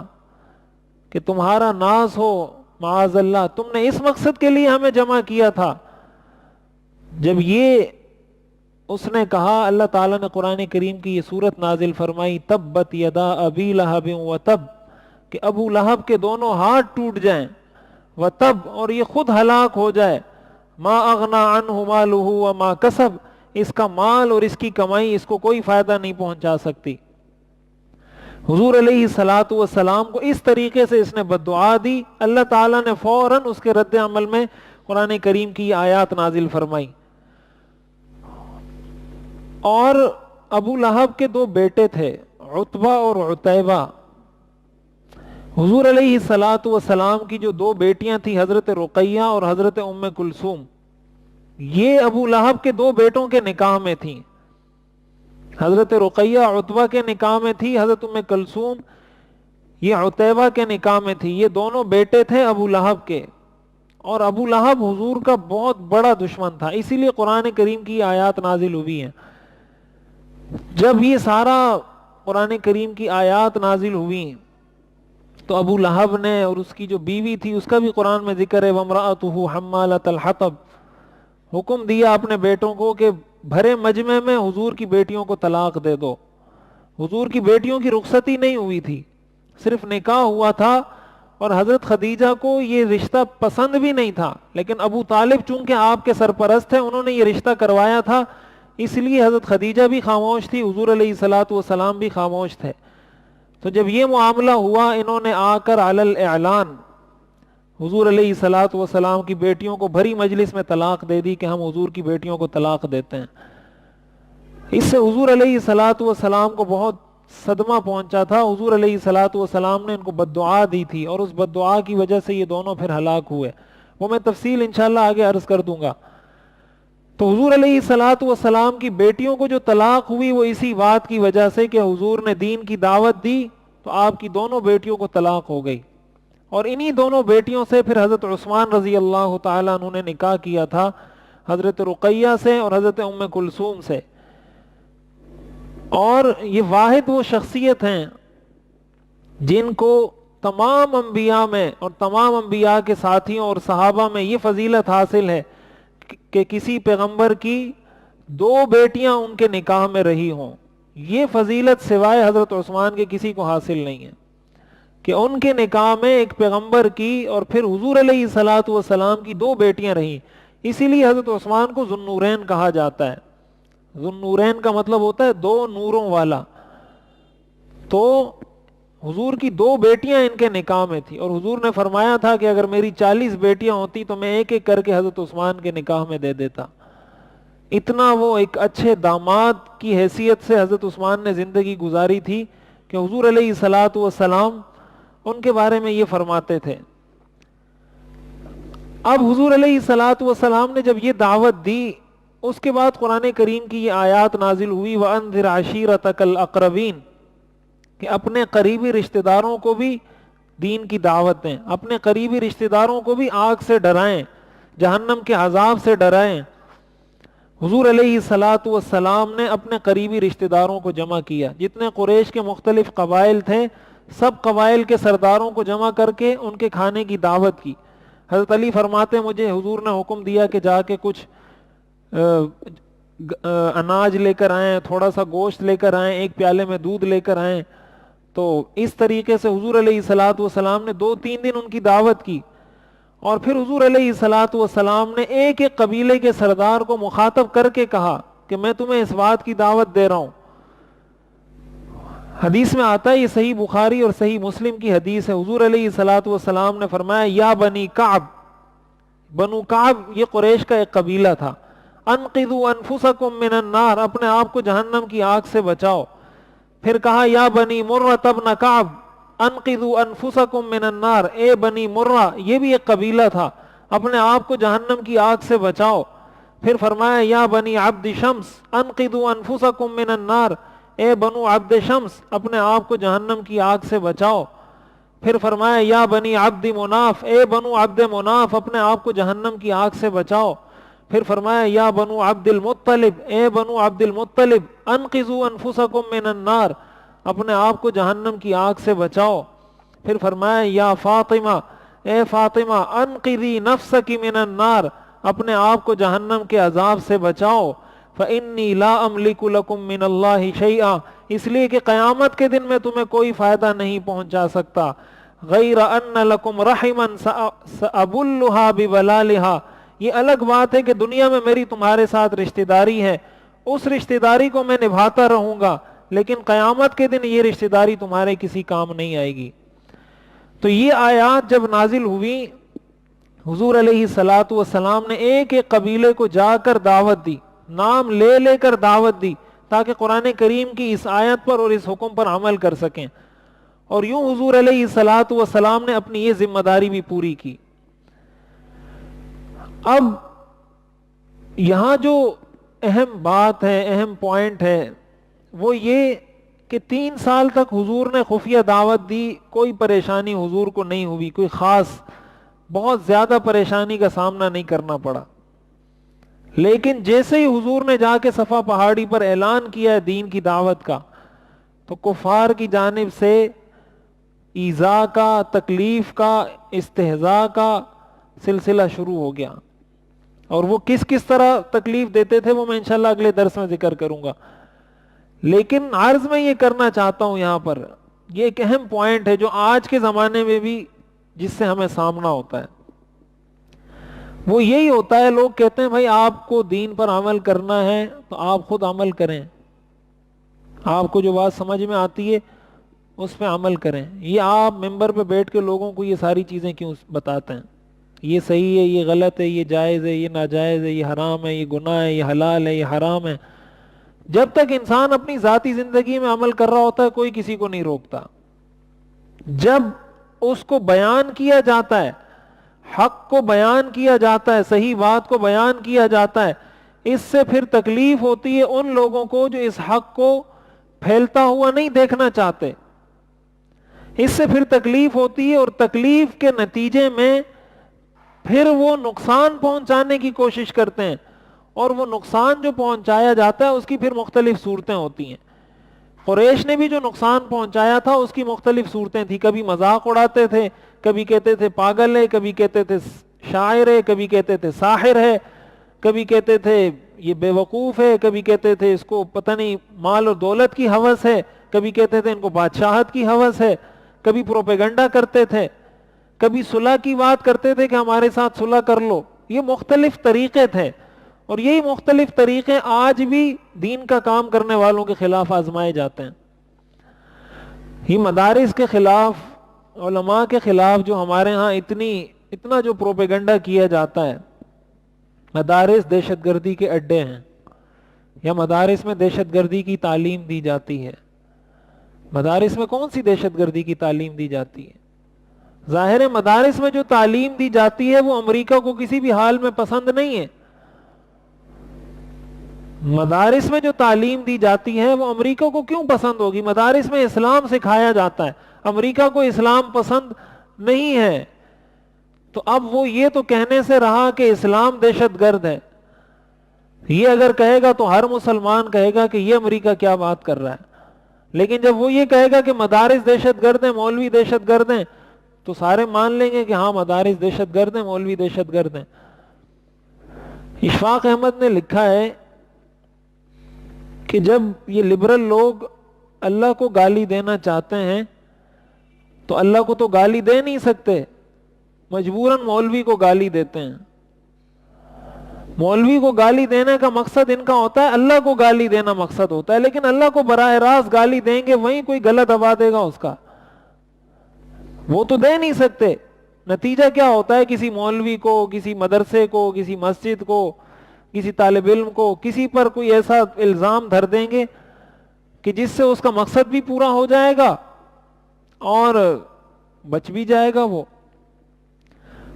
کہ تمہارا ناز ہو، معاذ اللہ، تم نے اس مقصد کے لیے ہمیں جمع کیا تھا۔ جب یہ اس نے کہا، اللہ تعالیٰ نے قرآن کریم کی یہ صورت نازل فرمائی، تبت یدا ابی لہب وتب، کہ ابو لہب کے دونوں ہاتھ ٹوٹ جائیں، وتب، اور یہ خود ہلاک ہو جائے، ما اغنا عنہ مالہ وما کسب، اس کا مال اور اس کی کمائی اس کو کوئی فائدہ نہیں پہنچا سکتی۔ حضور علیہ الصلاۃ والسلام کو اس طریقے سے اس نے بددعا دی، اللہ تعالیٰ نے فوراً اس کے رد عمل میں قرآن کریم کی آیات نازل فرمائی۔ اور ابو لہب کے 2 بیٹے تھے، عتبہ اور عتیبہ۔ حضور علیہ الصلاۃ والسلام کی جو 2 بیٹیاں تھیں، حضرت رقیہ اور حضرت ام کلثوم، یہ ابو لہب کے 2 بیٹوں کے نکاح میں تھیں۔ حضرت رقیہ عتبہ کے نکاح میں تھی، حضرت ام کلثوم یہ عتیبہ کے نکاح میں تھی۔ یہ دونوں بیٹے تھے ابو لہب کے۔ اور ابو لہب حضور کا بہت بڑا دشمن تھا، اسی لیے قرآن کریم کی آیات نازل ہوئی ہیں. جب یہ سارا قرآن کریم کی آیات نازل ہوئی تو ابو لہب نے اور اس کی جو بیوی تھی اس کا بھی قرآن میں ذکر ہے، وَامْرَأَتُهُ حَمَّالَةَ الْحَطَبِ، حکم دیا اپنے بیٹوں کو کہ بھرے مجمع میں حضور کی بیٹیوں کو طلاق دے دو. حضور کی بیٹیوں کی رخصتی نہیں ہوئی تھی، صرف نکاح ہوا تھا، اور حضرت خدیجہ کو یہ رشتہ پسند بھی نہیں تھا، لیکن ابو طالب چونکہ آپ کے سرپرست ہیں انہوں نے یہ رشتہ کروایا تھا، اس لیے حضرت خدیجہ بھی خاموش تھی، حضور علیہ الصلاۃ والسلام بھی خاموش تھے. تو جب یہ معاملہ ہوا انہوں نے آ کر علی الاعلان حضور علیہ الصلاۃ والسلام کی بیٹیوں کو بھری مجلس میں طلاق دے دی کہ ہم حضور کی بیٹیوں کو طلاق دیتے ہیں. اس سے حضور علیہ الصلاۃ والسلام کو بہت صدمہ پہنچا تھا. حضور علیہ الصلاۃ والسلام نے ان کو بد دعا دی تھی اور اس بد دعا کی وجہ سے یہ دونوں پھر ہلاک ہوئے، وہ میں تفصیل انشاءاللہ آگے عرض کر دوں گا. تو حضور علیہ الصلاۃ والسلام کی بیٹیوں کو جو طلاق ہوئی وہ اسی بات کی وجہ سے کہ حضور نے دین کی دعوت دی تو آپ کی دونوں بیٹیوں کو طلاق ہو گئی. اور انہی دونوں بیٹیوں سے پھر حضرت عثمان رضی اللہ تعالیٰ عنہ نے نکاح کیا تھا، حضرت رقیہ سے اور حضرت ام کلثوم سے. اور یہ واحد وہ شخصیت ہیں جن کو تمام انبیاء میں اور تمام انبیاء کے ساتھیوں اور صحابہ میں یہ فضیلت حاصل ہے کہ کسی پیغمبر کی دو بیٹیاں ان کے نکاح میں رہی ہوں. یہ فضیلت سوائے حضرت عثمان کے کسی کو حاصل نہیں ہے کہ ان کے نکاح میں ایک پیغمبر کی اور پھر حضور علیہ الصلاۃ والسلام کی دو بیٹیاں رہیں. اسی لیے حضرت عثمان کو ذو النورین کہا جاتا ہے. ذو النورین کا مطلب ہوتا ہے دو نوروں والا. تو حضور کی دو بیٹیاں ان کے نکاح میں تھی اور حضور نے فرمایا تھا کہ اگر میری 40 بیٹیاں ہوتی تو میں ایک ایک کر کے حضرت عثمان کے نکاح میں دے دیتا. اتنا وہ ایک اچھے داماد کی حیثیت سے حضرت عثمان نے زندگی گزاری تھی کہ حضور علیہ الصلاۃ والسلام ان کے بارے میں یہ فرماتے تھے. اب حضور علیہ الصلاۃ والسلام نے جب یہ دعوت دی اس کے بعد قرآن کریم کی یہ آیات نازل ہوئی وَأَنذِرْ عَشِيرَتَكَ الْأَقْرَبِينَ کہ اپنے قریبی رشتہ داروں کو بھی دین کی دعوت دیں، اپنے قریبی رشتہ داروں کو بھی آگ سے ڈرائیں، جہنم کے عذاب سے ڈرائیں. حضور علیہ الصلاۃ والسلام نے اپنے قریبی رشتہ داروں کو جمع کیا، جتنے قریش کے مختلف قبائل تھے سب قبائل کے سرداروں کو جمع کر کے ان کے کھانے کی دعوت کی. حضرت علی فرماتے مجھے حضور نے حکم دیا کہ جا کے کچھ اناج لے کر آئیں، تھوڑا سا گوشت لے کر آئیں، ایک پیالے میں دودھ لے کر آئیں. تو اس طریقے سے حضور علیہ الصلاۃ والسلام نے 2-3 دن ان کی دعوت کی اور پھر حضور علیہ الصلاۃ والسلام نے ایک ایک قبیلے کے سردار کو مخاطب کر کے کہا کہ میں تمہیں اس بات کی دعوت دے رہا ہوں. حدیث میں آتا ہے، یہ صحیح بخاری اور صحیح مسلم کی حدیث ہے، حضور علیہ الصلاۃ والسلام نے فرمایا یا بنی کعب، بنو کعب یہ قریش کا ایک قبیلہ تھا، انقذوا انفسکم من النار، اپنے آپ کو جہنم کی آگ سے بچاؤ. پھر کہا یا بنی مرہ ابن کعب انقذوا انفسکم من النار، اے بنی مرہ یہ بھی ایک قبیلہ تھا، اپنے آپ کو جہنم کی آگ سے بچاؤ. پھر فرمایا یا بنی عبد شمس انقذوا انفسکم من النار، اے بنو عبد شمس اپنے آپ کو جہنم کی آگ سے بچاؤ. پھر فرمایا یا بنی عبد مناف، اے بنو عبد مناف اپنے آپ کو جہنم کی آگ سے بچاؤ. پھر فرمایا یا بنو عبد المطلب، اے بنو عبد المطلب انقذوا انفسکم من النار، اپنے آپ کو جہنم کی آگ سے بچاؤ. پھر فرمایا یا فاطمہ، اے فاطمہ انقذی نفسک من النار، اپنے آپ کو جہنم کے عذاب سے بچاؤ. فإنی لا املک لکم من اللہ شیئا، اس لیے کہ قیامت کے دن میں تمہیں کوئی فائدہ نہیں پہنچا سکتا، غیر ان لکم رحما سأبلھا ببلالھا، یہ الگ بات ہے کہ دنیا میں میری تمہارے ساتھ رشتہ داری ہے، اس رشتہ داری کو میں نبھاتا رہوں گا، لیکن قیامت کے دن یہ رشتہ داری تمہارے کسی کام نہیں آئے گی. تو یہ آیات جب نازل ہوئی حضور علیہ الصلاۃ والسلام نے ایک ایک قبیلے کو جا کر دعوت دی، نام لے لے کر دعوت دی تاکہ قرآن کریم کی اس آیت پر اور اس حکم پر عمل کر سکیں. اور یوں حضور علیہ الصلاۃ والسلام نے اپنی یہ ذمہ داری بھی پوری کی. اب یہاں جو اہم بات ہے، اہم پوائنٹ ہے وہ یہ کہ 3 سال تک حضور نے خفیہ دعوت دی، کوئی پریشانی حضور کو نہیں ہوئی، کوئی خاص بہت زیادہ پریشانی کا سامنا نہیں کرنا پڑا. لیکن جیسے ہی حضور نے جا کے صفا پہاڑی پر اعلان کیا ہے دین کی دعوت کا, تو کفار کی جانب سے ایذا کا, تکلیف کا, استہزاء کا سلسلہ شروع ہو گیا. اور وہ کس کس طرح تکلیف دیتے تھے وہ میں انشاءاللہ اگلے درس میں ذکر کروں گا. لیکن عرض میں یہ کرنا چاہتا ہوں یہاں پر, یہ ایک اہم پوائنٹ ہے جو آج کے زمانے میں بھی جس سے ہمیں سامنا ہوتا ہے, وہ یہی ہوتا ہے. لوگ کہتے ہیں بھائی آپ کو دین پر عمل کرنا ہے تو آپ خود عمل کریں, آپ کو جو بات سمجھ میں آتی ہے اس پہ عمل کریں. یہ آپ ممبر پہ بیٹھ کے لوگوں کو یہ ساری چیزیں کیوں بتاتے ہیں؟ یہ صحیح ہے, یہ غلط ہے, یہ جائز ہے, یہ ناجائز ہے, یہ حرام ہے, یہ گناہ ہے, یہ حلال ہے, یہ حرام ہے. جب تک انسان اپنی ذاتی زندگی میں عمل کر رہا ہوتا ہے کوئی کسی کو نہیں روکتا. جب اس کو بیان کیا جاتا ہے, حق کو بیان کیا جاتا ہے, صحیح بات کو بیان کیا جاتا ہے, اس سے پھر تکلیف ہوتی ہے ان لوگوں کو جو اس حق کو پھیلتا ہوا نہیں دیکھنا چاہتے. اس سے پھر تکلیف ہوتی ہے, اور تکلیف کے نتیجے میں پھر وہ نقصان پہنچانے کی کوشش کرتے ہیں, اور وہ نقصان جو پہنچایا جاتا ہے اس کی پھر مختلف صورتیں ہوتی ہیں. قریش نے بھی جو نقصان پہنچایا تھا اس کی مختلف صورتیں تھیں. کبھی مذاق اڑاتے تھے, کبھی کہتے تھے پاگل ہے, کبھی کہتے تھے شاعر ہے, کبھی کہتے تھے ساحر ہے, کبھی کہتے تھے یہ بے وقوف ہے, کبھی کہتے تھے اس کو پتہ نہیں مال اور دولت کی ہوس ہے, کبھی کہتے تھے ان کو بادشاہت کی ہوس ہے, کبھی پروپیگنڈا کرتے تھے, کبھی صلح کی بات کرتے تھے کہ ہمارے ساتھ صلح کر لو. یہ مختلف طریقے تھے, اور یہی مختلف طریقے آج بھی دین کا کام کرنے والوں کے خلاف آزمائے جاتے ہیں. یہ مدارس کے خلاف, علماء کے خلاف جو ہمارے ہاں اتنا جو پروپیگنڈا کیا جاتا ہے, مدارس دہشت گردی کے اڈے ہیں, یا مدارس میں دہشت گردی کی تعلیم دی جاتی ہے. مدارس میں کون سی دہشت گردی کی تعلیم دی جاتی ہے؟ ظاہر ہے مدارس میں جو تعلیم دی جاتی ہے وہ امریکہ کو کسی بھی حال میں پسند نہیں ہے. مدارس میں جو تعلیم دی جاتی ہے وہ امریکہ کو کیوں پسند ہوگی؟ مدارس میں اسلام سکھایا جاتا ہے, امریکہ کو اسلام پسند نہیں ہے. تو اب وہ یہ تو کہنے سے رہا کہ اسلام دہشت گرد ہے, یہ اگر کہے گا تو ہر مسلمان کہے گا کہ یہ امریکہ کیا بات کر رہا ہے. لیکن جب وہ یہ کہے گا کہ مدارس دہشت گرد ہیں, مولوی دہشت گرد ہیں, تو سارے مان لیں گے کہ ہاں مدارس دہشت گرد ہیں, مولوی دہشت گرد ہیں. اشفاق احمد نے لکھا ہے کہ جب یہ لبرل لوگ اللہ کو گالی دینا چاہتے ہیں تو اللہ کو تو گالی دے نہیں سکتے, مجبوراً مولوی کو گالی دیتے ہیں. مولوی کو گالی دینے کا مقصد ان کا ہوتا ہے, اللہ کو گالی دینا مقصد ہوتا ہے. لیکن اللہ کو براہ راست گالی دیں گے, وہیں کوئی غلط دبا دے گا اس کا, وہ تو دے نہیں سکتے. نتیجہ کیا ہوتا ہے؟ کسی مولوی کو, کسی مدرسے کو, کسی مسجد کو, کسی طالب علم کو, کسی پر کوئی ایسا الزام دھر دیں گے کہ جس سے اس کا مقصد بھی پورا ہو جائے گا اور بچ بھی جائے گا وہ.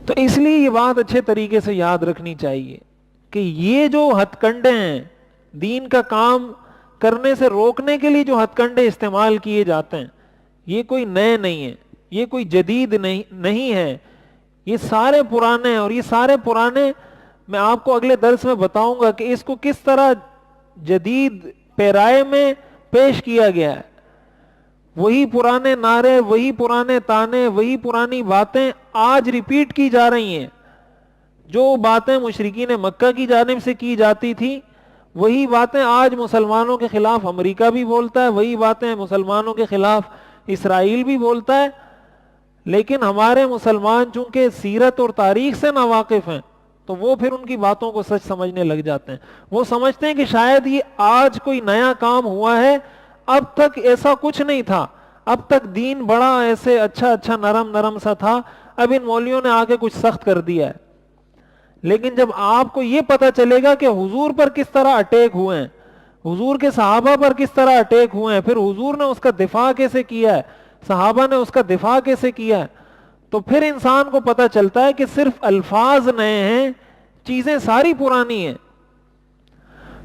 تو اس لیے یہ بات اچھے طریقے سے یاد رکھنی چاہیے کہ یہ جو ہتھ کنڈے ہیں, دین کا کام کرنے سے روکنے کے لیے جو ہتھ کنڈے استعمال کیے جاتے ہیں, یہ کوئی نئے نہیں ہیں, یہ کوئی جدید نہیں ہے, یہ سارے پرانے ہیں. اور یہ سارے پرانے میں آپ کو اگلے درس میں بتاؤں گا کہ اس کو کس طرح جدید پیرائے میں پیش کیا گیا ہے. وہی پرانے نعرے, وہی پرانے تانے, وہی پرانی باتیں آج ریپیٹ کی جا رہی ہیں. جو باتیں مشرکین مکہ کی جانب سے کی جاتی تھی, وہی باتیں آج مسلمانوں کے خلاف امریکہ بھی بولتا ہے, وہی باتیں مسلمانوں کے خلاف اسرائیل بھی بولتا ہے. لیکن ہمارے مسلمان چونکہ سیرت اور تاریخ سے ناواقف ہیں تو وہ پھر ان کی باتوں کو سچ سمجھنے لگ جاتے ہیں. وہ سمجھتے ہیں کہ شاید یہ آج کوئی نیا کام ہوا ہے, اب تک ایسا کچھ نہیں تھا, اب تک دین بڑا ایسے اچھا نرم سا تھا, اب ان مولویوں نے آ کے کچھ سخت کر دیا ہے. لیکن جب آپ کو یہ پتا چلے گا کہ حضور پر کس طرح اٹیک ہوئے ہیں, حضور کے صحابہ پر کس طرح اٹیک ہوئے ہیں, پھر حضور نے اس کا دفاع کیسے کیا ہے, صحابہ نے اس کا دفاع کیسے کیا ہے, تو پھر انسان کو پتا چلتا ہے کہ صرف الفاظ نئے ہیں, چیزیں ساری پرانی ہیں.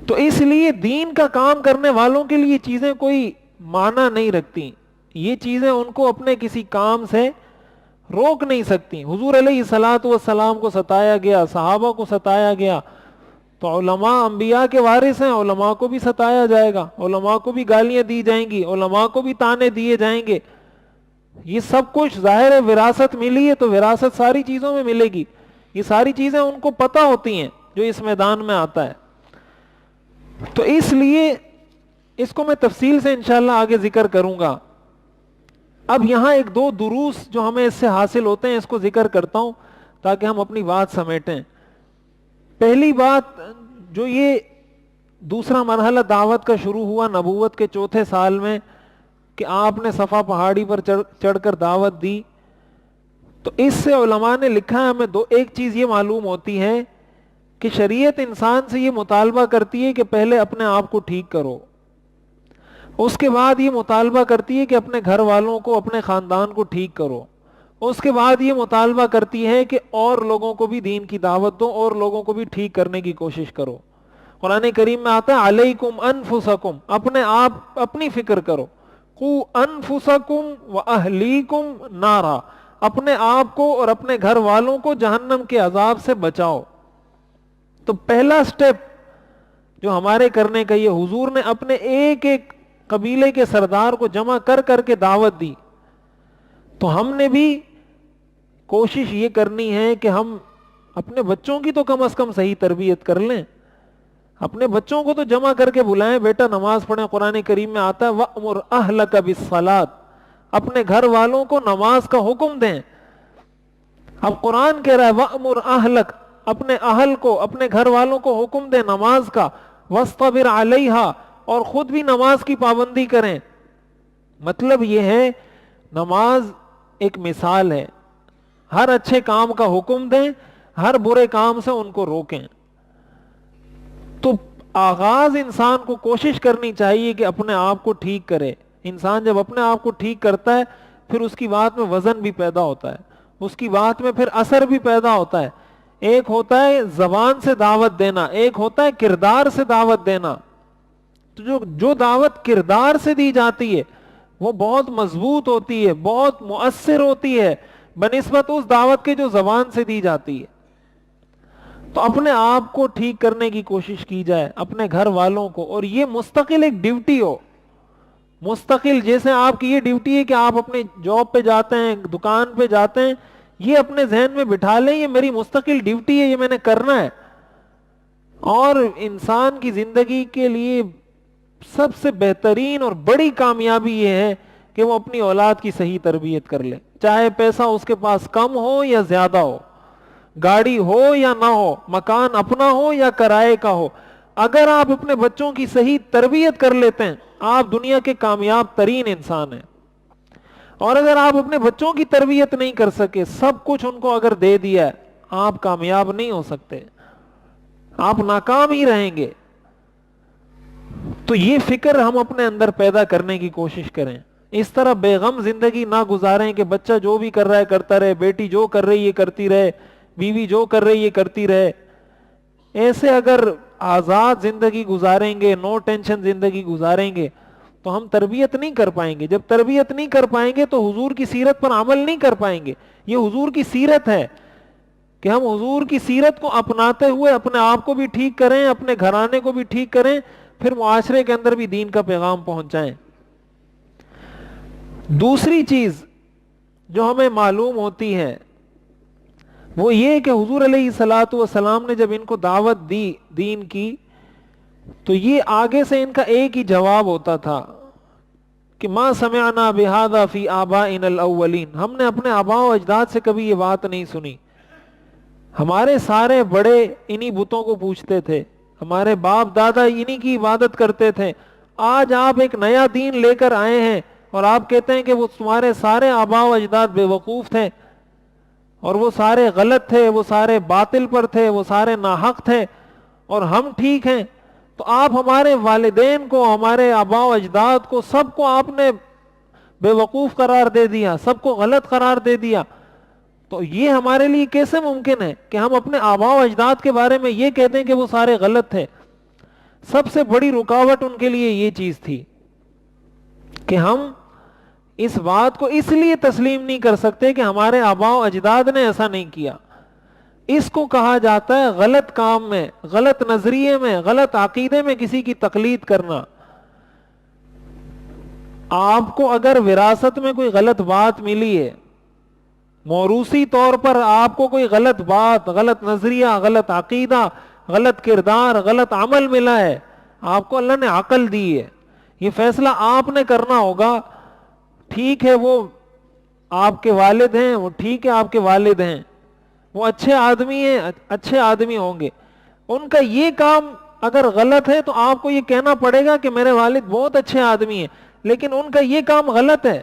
تو اس لیے دین کا کام کرنے والوں کے لیے چیزیں کوئی معنی نہیں رکھتی. یہ چیزیں ان کو اپنے کسی کام سے روک نہیں سکتی. حضور علیہ الصلوۃ والسلام کو ستایا گیا, صحابہ کو ستایا گیا, تو علماء انبیاء کے وارث ہیں, علماء کو بھی ستایا جائے گا, علماء کو بھی گالیاں دی جائیں گی, علماء کو بھی تانے دیے جائیں گے. یہ سب کچھ ظاہر ہے, وراثت ملی ہے تو وراثت ساری چیزوں میں ملے گی. یہ ساری چیزیں ان کو پتہ ہوتی ہیں جو اس میدان میں آتا ہے. تو اس لیے اس کو میں تفصیل سے انشاءاللہ آگے ذکر کروں گا. اب یہاں ایک دو دروس جو ہمیں اس سے حاصل ہوتے ہیں اس کو ذکر کرتا ہوں تاکہ ہم اپنی بات سمیٹیں. پہلی بات, جو یہ دوسرا مرحلہ دعوت کا شروع ہوا نبوت کے چوتھے سال میں کہ آپ نے صفا پہاڑی پر چڑھ کر دعوت دی, تو اس سے علماء نے لکھا ہے, ہمیں ایک چیز یہ معلوم ہوتی ہے کہ شریعت انسان سے یہ مطالبہ کرتی ہے کہ پہلے اپنے آپ کو ٹھیک کرو, اس کے بعد یہ مطالبہ کرتی ہے کہ اپنے گھر والوں کو, اپنے خاندان کو ٹھیک کرو, اس کے بعد یہ مطالبہ کرتی ہے کہ اور لوگوں کو بھی دین کی دعوت دو, اور لوگوں کو بھی ٹھیک کرنے کی کوشش کرو. قرآن کریم میں آتا ہے علیکم انفسکم, اپنے آپ اپنی فکر کرو, قو انفسکم واہلیکم نارا, اپنے آپ کو اور اپنے گھر والوں کو جہنم کے عذاب سے بچاؤ. تو پہلا سٹیپ جو ہمارے کرنے کا, یہ حضور نے اپنے ایک ایک قبیلے کے سردار کو جمع کر کر کے دعوت دی. تو ہم نے بھی کوشش یہ کرنی ہے کہ ہم اپنے بچوں کی تو کم از کم صحیح تربیت کر لیں, اپنے بچوں کو تو جمع کر کے بلائیں, بیٹا نماز پڑھیں. قرآن کریم میں آتا ہے وَأْمُرْ أَهْلَكَ بِالصَّلَاةِ, اپنے گھر والوں کو نماز کا حکم دیں. اب قرآن کہہ رہا ہے وَأْمُرْ أَهْلَكَ, اپنے اہل کو, اپنے گھر والوں کو حکم دیں نماز کا. وَاسْطَبِرْ عَلَيْهَا, اور خود بھی نماز کی پابندی کریں. مطلب یہ ہے نماز ایک مثال ہے, ہر اچھے کام کا حکم دیں, ہر برے کام سے ان کو روکیں. تو آغاز انسان کو کوشش کرنی چاہیے کہ اپنے آپ کو ٹھیک کرے. انسان جب اپنے آپ کو ٹھیک کرتا ہے پھر اس کی بات میں وزن بھی پیدا ہوتا ہے, اس کی بات میں پھر اثر بھی پیدا ہوتا ہے. ایک ہوتا ہے زبان سے دعوت دینا, ایک ہوتا ہے کردار سے دعوت دینا. تو جو دعوت کردار سے دی جاتی ہے وہ بہت مضبوط ہوتی ہے, بہت مؤثر ہوتی ہے بنسبت اس دعوت کے جو زبان سے دی جاتی ہے. تو اپنے آپ کو ٹھیک کرنے کی کوشش کی جائے, اپنے گھر والوں کو, اور یہ مستقل ایک ڈیوٹی ہو. مستقل, جیسے آپ کی یہ ڈیوٹی ہے کہ آپ اپنے جاب پہ جاتے ہیں, دکان پہ جاتے ہیں, یہ اپنے ذہن میں بٹھا لیں یہ میری مستقل ڈیوٹی ہے, یہ میں نے کرنا ہے. اور انسان کی زندگی کے لیے سب سے بہترین اور بڑی کامیابی یہ ہے کہ وہ اپنی اولاد کی صحیح تربیت کر لے, چاہے پیسہ اس کے پاس کم ہو یا زیادہ ہو, گاڑی ہو یا نہ ہو, مکان اپنا ہو یا کرائے کا ہو. اگر آپ اپنے بچوں کی صحیح تربیت کر لیتے ہیں آپ دنیا کے کامیاب ترین انسان ہیں. اور اگر آپ اپنے بچوں کی تربیت نہیں کر سکے, سب کچھ ان کو اگر دے دیا ہے, آپ کامیاب نہیں ہو سکتے, آپ ناکام ہی رہیں گے. تو یہ فکر ہم اپنے اندر پیدا کرنے کی کوشش کریں. اس طرح بے غم زندگی نہ گزاریں کہ بچہ جو بھی کر رہا ہے کرتا رہے, بیٹی جو کر رہی ہے کرتی رہے, بیوی جو کر رہی ہے کرتی رہے. ایسے اگر آزاد زندگی گزاریں گے, نو ٹینشن زندگی گزاریں گے, تو ہم تربیت نہیں کر پائیں گے. جب تربیت نہیں کر پائیں گے تو حضور کی سیرت پر عمل نہیں کر پائیں گے. یہ حضور کی سیرت ہے کہ ہم حضور کی سیرت کو اپناتے ہوئے اپنے آپ کو بھی ٹھیک کریں, اپنے گھرانے کو بھی ٹھیک کریں, پھر معاشرے کے اندر بھی دین کا پیغام پہنچائیں. دوسری چیز جو ہمیں معلوم ہوتی ہے وہ یہ کہ حضور علیہ الصلوۃ والسلام نے جب ان کو دعوت دی دین کی, تو یہ آگے سے ان کا ایک ہی جواب ہوتا تھا کہ ما سمعنا بہذا فی آبائنا الاولین, ہم نے اپنے آباء و اجداد سے کبھی یہ بات نہیں سنی. ہمارے سارے بڑے انہی بتوں کو پوجتے تھے, ہمارے باپ دادا انہی کی عبادت کرتے تھے. آج آپ ایک نیا دین لے کر آئے ہیں اور آپ کہتے ہیں کہ وہ تمہارے سارے آباء و اجداد بے وقوف تھے اور وہ سارے غلط تھے, وہ سارے باطل پر تھے, وہ سارے ناحق تھے, اور ہم ٹھیک ہیں. تو آپ ہمارے والدین کو, ہمارے آباء و اجداد کو, سب کو آپ نے بے وقوف قرار دے دیا, سب کو غلط قرار دے دیا. تو یہ ہمارے لیے کیسے ممکن ہے کہ ہم اپنے آباء و اجداد کے بارے میں یہ کہتے ہیں کہ وہ سارے غلط تھے. سب سے بڑی رکاوٹ ان کے لیے یہ چیز تھی کہ ہم اس بات کو اس لیے تسلیم نہیں کر سکتے کہ ہمارے آباء و اجداد نے ایسا نہیں کیا. اس کو کہا جاتا ہے غلط کام میں، غلط نظریے میں، غلط عقیدے میں کسی کی تقلید کرنا. آپ کو اگر وراثت میں کوئی غلط بات ملی ہے، موروثی طور پر آپ کو کوئی غلط بات، غلط نظریہ، غلط عقیدہ، غلط کردار، غلط عمل ملا ہے، آپ کو اللہ نے عقل دی ہے، یہ فیصلہ آپ نے کرنا ہوگا. ٹھیک ہے وہ آپ کے والد ہیں، وہ ٹھیک ہے آپ کے والد ہیں، وہ اچھے آدمی ہیں، اچھے آدمی ہوں گے. ان کا یہ کام اگر غلط ہے تو آپ کو یہ کہنا پڑے گا کہ میرے والد بہت اچھے آدمی ہیں، لیکن ان کا یہ کام غلط ہے.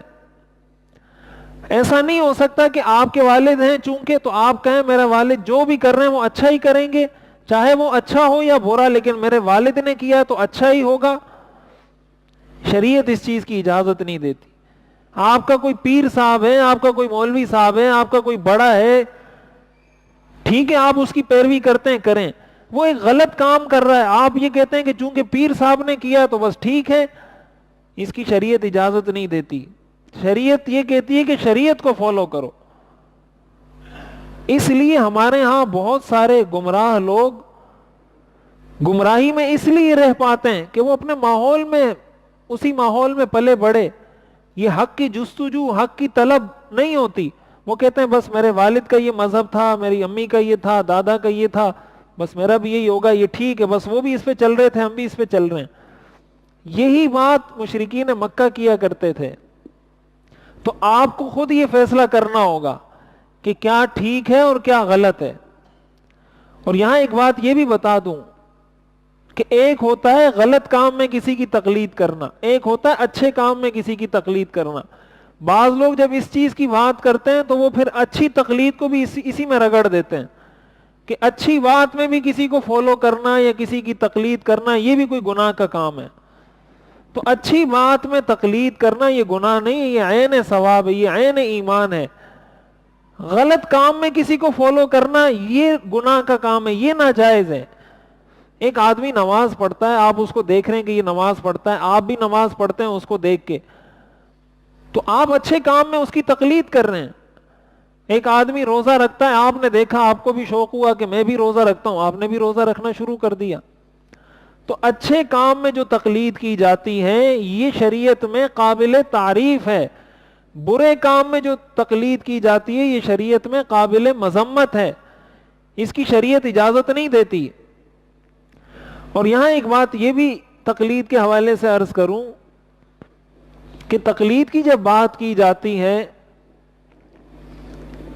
ایسا نہیں ہو سکتا کہ آپ کے والد ہیں چونکہ تو آپ کہیں میرے والد جو بھی کر رہے ہیں وہ اچھا ہی کریں گے، چاہے وہ اچھا ہو یا برا، لیکن میرے والد نے کیا تو اچھا ہی ہوگا. شریعت اس چیز کی اجازت نہیں دیتی. آپ کا کوئی پیر صاحب ہے، آپ کا کوئی مولوی صاحب ہے، آپ کا کوئی بڑا ہے، ٹھیک ہے آپ اس کی پیروی کرتے ہیں، کریں. وہ ایک غلط کام کر رہا ہے، آپ یہ کہتے ہیں کہ چونکہ پیر صاحب نے کیا تو بس ٹھیک ہے. اس کی شریعت اجازت نہیں دیتی. شریعت یہ کہتی ہے کہ شریعت کو فالو کرو. اس لیے ہمارے ہاں بہت سارے گمراہ لوگ گمراہی میں اس لیے رہ پاتے ہیں کہ وہ اپنے ماحول میں، اسی ماحول میں پلے بڑے. یہ حق کی جستجو، حق کی طلب نہیں ہوتی. وہ کہتے ہیں بس میرے والد کا یہ مذہب تھا، میری امی کا یہ تھا، دادا کا یہ تھا، بس میرا بھی یہی ہوگا، یہ ٹھیک ہے، بس وہ بھی اس پہ چل رہے تھے، ہم بھی اس پہ چل رہے ہیں. یہی بات مشرکین مکہ کیا کرتے تھے. تو آپ کو خود یہ فیصلہ کرنا ہوگا کہ کیا ٹھیک ہے اور کیا غلط ہے. اور یہاں ایک بات یہ بھی بتا دوں کہ ایک ہوتا ہے غلط کام میں کسی کی تقلید کرنا، ایک ہوتا ہے اچھے کام میں کسی کی تقلید کرنا. بعض لوگ جب اس چیز کی بات کرتے ہیں تو وہ پھر اچھی تقلید کو بھی اسی میں رگڑ دیتے ہیں کہ اچھی بات میں بھی کسی کو فالو کرنا یا کسی کی تقلید کرنا یہ بھی کوئی گناہ کا کام ہے. تو اچھی بات میں تقلید کرنا یہ گناہ نہیں ہے، یہ عین ثواب ہے، یہ عین ایمان ہے. غلط کام میں کسی کو فالو کرنا یہ گناہ کا کام ہے، یہ ناجائز ہے. ایک آدمی نماز پڑھتا ہے، آپ اس کو دیکھ رہے ہیں کہ یہ نماز پڑھتا ہے، آپ بھی نماز پڑھتے ہیں اس کو دیکھ کے، تو آپ اچھے کام میں اس کی تقلید کر رہے ہیں. ایک آدمی روزہ رکھتا ہے، آپ نے دیکھا، آپ کو بھی شوق ہوا کہ میں بھی روزہ رکھتا ہوں، آپ نے بھی روزہ رکھنا شروع کر دیا. تو اچھے کام میں جو تقلید کی جاتی ہے یہ شریعت میں قابل تعریف ہے. برے کام میں جو تقلید کی جاتی ہے یہ شریعت میں قابل مذمت ہے، اس کی شریعت اجازت نہیں دیتی. اور یہاں ایک بات یہ بھی تقلید کے حوالے سے عرض کروں کہ تقلید کی جب بات کی جاتی ہے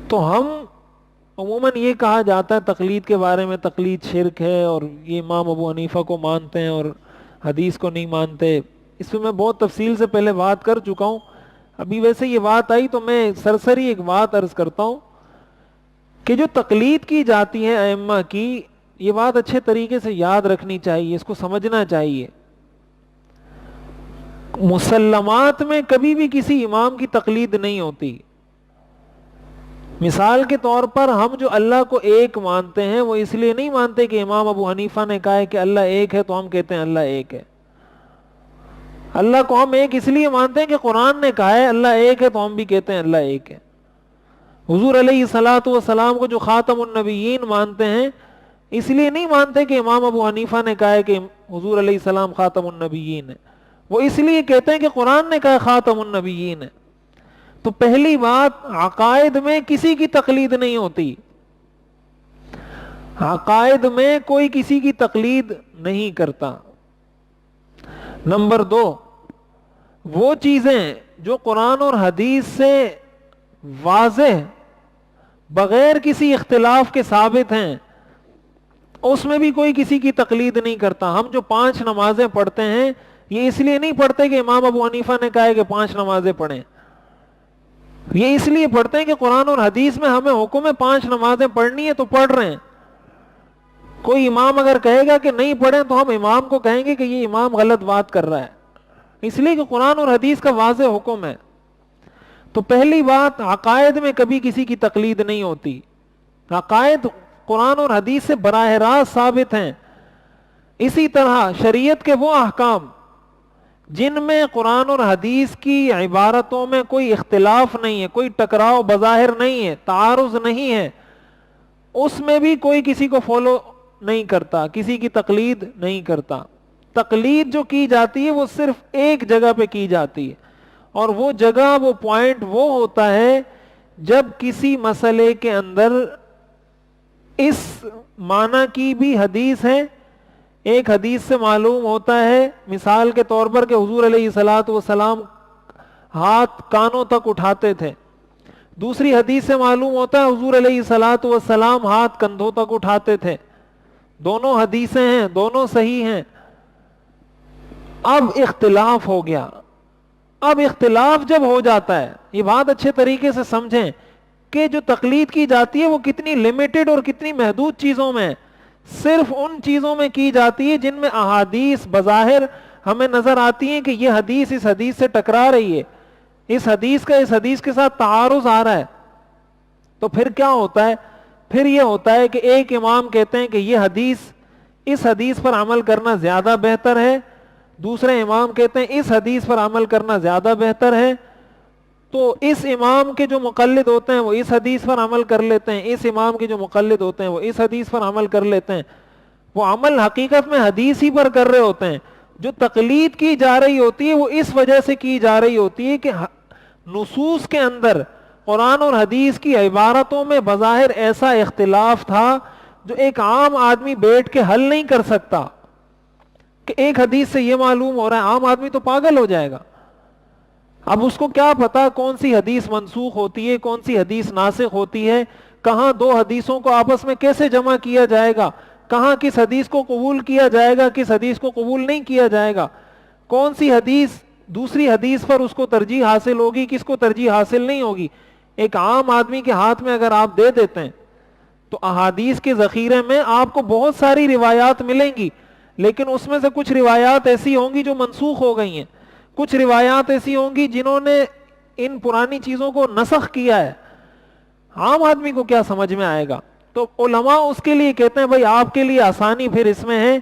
تو ہم عموماً یہ کہا جاتا ہے تقلید کے بارے میں تقلید شرک ہے، اور یہ امام ابو حنیفہ کو مانتے ہیں اور حدیث کو نہیں مانتے. اس پہ میں بہت تفصیل سے پہلے بات کر چکا ہوں. ابھی ویسے یہ بات آئی تو میں سرسری ایک بات عرض کرتا ہوں کہ جو تقلید کی جاتی ہے ائمہ کی، یہ بات اچھے طریقے سے یاد رکھنی چاہیے، اس کو سمجھنا چاہیے. مسلمات میں کبھی بھی کسی امام کی تقلید نہیں ہوتی. مثال کے طور پر ہم جو اللہ کو ایک مانتے ہیں وہ اس لیے نہیں مانتے کہ امام ابو حنیفہ نے کہا ہے کہ اللہ ایک ہے تو ہم کہتے ہیں اللہ ایک ہے. اللہ کو ہم ایک اس لیے مانتے ہیں کہ قرآن نے کہا ہے اللہ ایک ہے تو ہم بھی کہتے ہیں اللہ ایک ہے. حضور علیہ الصلوۃ والسلام کو جو خاتم النبیین مانتے ہیں اس لیے نہیں مانتے کہ امام ابو حنیفہ نے کہا ہے کہ حضور علیہ السلام خاتم النبیین ہے، وہ اس لیے کہتے ہیں کہ قرآن نے کہا خاتم النبیین ہے. تو پہلی بات، عقائد میں کسی کی تقلید نہیں ہوتی، عقائد میں کوئی کسی کی تقلید نہیں کرتا. نمبر 2، وہ چیزیں جو قرآن اور حدیث سے واضح بغیر کسی اختلاف کے ثابت ہیں اس میں بھی کوئی کسی کی تقلید نہیں کرتا. ہم جو 5 نمازیں پڑھتے ہیں یہ اس لیے نہیں پڑھتے کہ امام ابو حنیفہ نے کہا ہے کہ 5 نمازیں پڑھیں، یہ اس لیے پڑھتے ہیں کہ قرآن اور حدیث میں ہمیں حکم ہے 5 نمازیں پڑھنی ہے تو پڑھ رہے ہیں. کوئی امام اگر کہے گا کہ نہیں پڑھیں تو ہم امام کو کہیں گے کہ یہ امام غلط بات کر رہا ہے، اس لیے کہ قرآن اور حدیث کا واضح حکم ہے. تو پہلی بات، عقائد میں کبھی کسی کی تقلید نہیں ہوتی. عقائد قرآن اور حدیث سے براہ راست ثابت ہیں. اسی طرح شریعت کے وہ احکام جن میں قرآن اور حدیث کی عبارتوں میں کوئی اختلاف نہیں ہے، کوئی ٹکراؤ بظاہر نہیں ہے، تعارض نہیں ہے، اس میں بھی کوئی کسی کو فالو نہیں کرتا، کسی کی تقلید نہیں کرتا۔ تقلید جو کی جاتی ہے وہ صرف ایک جگہ پہ کی جاتی ہے، اور وہ جگہ، وہ پوائنٹ وہ ہوتا ہے جب کسی مسئلے کے اندر اس معنی کی بھی حدیث ہے۔ ایک حدیث سے معلوم ہوتا ہے مثال کے طور پر کہ حضور علیہ الصلوۃ والسلام ہاتھ کانوں تک اٹھاتے تھے، دوسری حدیث سے معلوم ہوتا ہے حضور علیہ الصلوۃ والسلام ہاتھ کندھوں تک اٹھاتے تھے۔ دونوں حدیثیں ہیں، دونوں صحیح ہیں، اب اختلاف ہو گیا۔ اب اختلاف جب ہو جاتا ہے، یہ بات اچھے طریقے سے سمجھیں کہ جو تقلید کی جاتی ہے وہ کتنی لمیٹڈ اور کتنی محدود چیزوں میں ہے، صرف ان چیزوں میں کی جاتی ہے جن میں احادیث بظاہر ہمیں نظر آتی ہیں کہ یہ حدیث اس حدیث سے ٹکرا رہی ہے، اس حدیث کا اس حدیث کے ساتھ تعارض آ رہا ہے۔ تو پھر کیا ہوتا ہے؟ پھر یہ ہوتا ہے کہ ایک امام کہتے ہیں کہ یہ حدیث، اس حدیث پر عمل کرنا زیادہ بہتر ہے، دوسرے امام کہتے ہیں اس حدیث پر عمل کرنا زیادہ بہتر ہے، تو اس امام کے جو مقلد ہوتے ہیں وہ اس حدیث پر عمل کر لیتے ہیں، اس امام کے جو مقلد ہوتے ہیں وہ اس حدیث پر عمل کر لیتے ہیں۔ وہ عمل حقیقت میں حدیث ہی پر کر رہے ہوتے ہیں، جو تقلید کی جا رہی ہوتی ہے وہ اس وجہ سے کی جا رہی ہوتی ہے کہ نصوص کے اندر قرآن اور حدیث کی عبارتوں میں بظاہر ایسا اختلاف تھا جو ایک عام آدمی بیٹھ کے حل نہیں کر سکتا، کہ ایک حدیث سے یہ معلوم ہو رہا ہے، عام آدمی تو پاگل ہو جائے گا۔ اب اس کو کیا پتا کون سی حدیث منسوخ ہوتی ہے، کون سی حدیث ناسخ ہوتی ہے، کہاں دو حدیثوں کو آپس میں کیسے جمع کیا جائے گا، کہاں کس حدیث کو قبول کیا جائے گا، کس حدیث کو قبول نہیں کیا جائے گا، کون سی حدیث دوسری حدیث پر اس کو ترجیح حاصل ہوگی، کس کو ترجیح حاصل نہیں ہوگی۔ ایک عام آدمی کے ہاتھ میں اگر آپ دے دیتے ہیں تو احادیث کے ذخیرے میں آپ کو بہت ساری روایات ملیں گی، لیکن اس میں سے کچھ روایات ایسی ہوں گی جو منسوخ ہو گئی ہیں، کچھ روایات ایسی ہوں گی جنہوں نے ان پرانی چیزوں کو نسخ کیا ہے۔ عام آدمی کو کیا سمجھ میں آئے گا؟ تو علماء اس کے لیے کہتے ہیں بھائی آپ کے لیے آسانی پھر اس میں ہے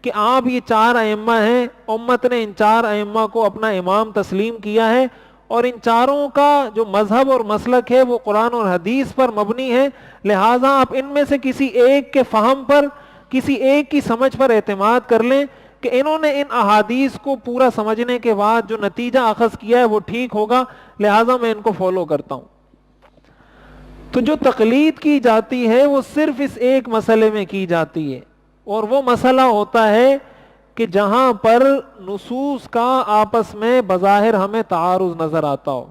کہ آپ یہ چار ائمہ ہیں، امت نے ان چار ائمہ کو اپنا امام تسلیم کیا ہے، اور ان چاروں کا جو مذہب اور مسلک ہے وہ قرآن اور حدیث پر مبنی ہے، لہٰذا آپ ان میں سے کسی ایک کے فہم پر، کسی ایک کی سمجھ پر اعتماد کر لیں کہ انہوں نے ان احادیث کو پورا سمجھنے کے بعد جو نتیجہ اخذ کیا ہے وہ ٹھیک ہوگا، لہٰذا میں ان کو فالو کرتا ہوں۔ تو جو تقلید کی جاتی ہے وہ صرف اس ایک مسئلے میں کی جاتی ہے، اور وہ مسئلہ ہوتا ہے کہ جہاں پر نصوص کا آپس میں بظاہر ہمیں تعارض نظر آتا ہو۔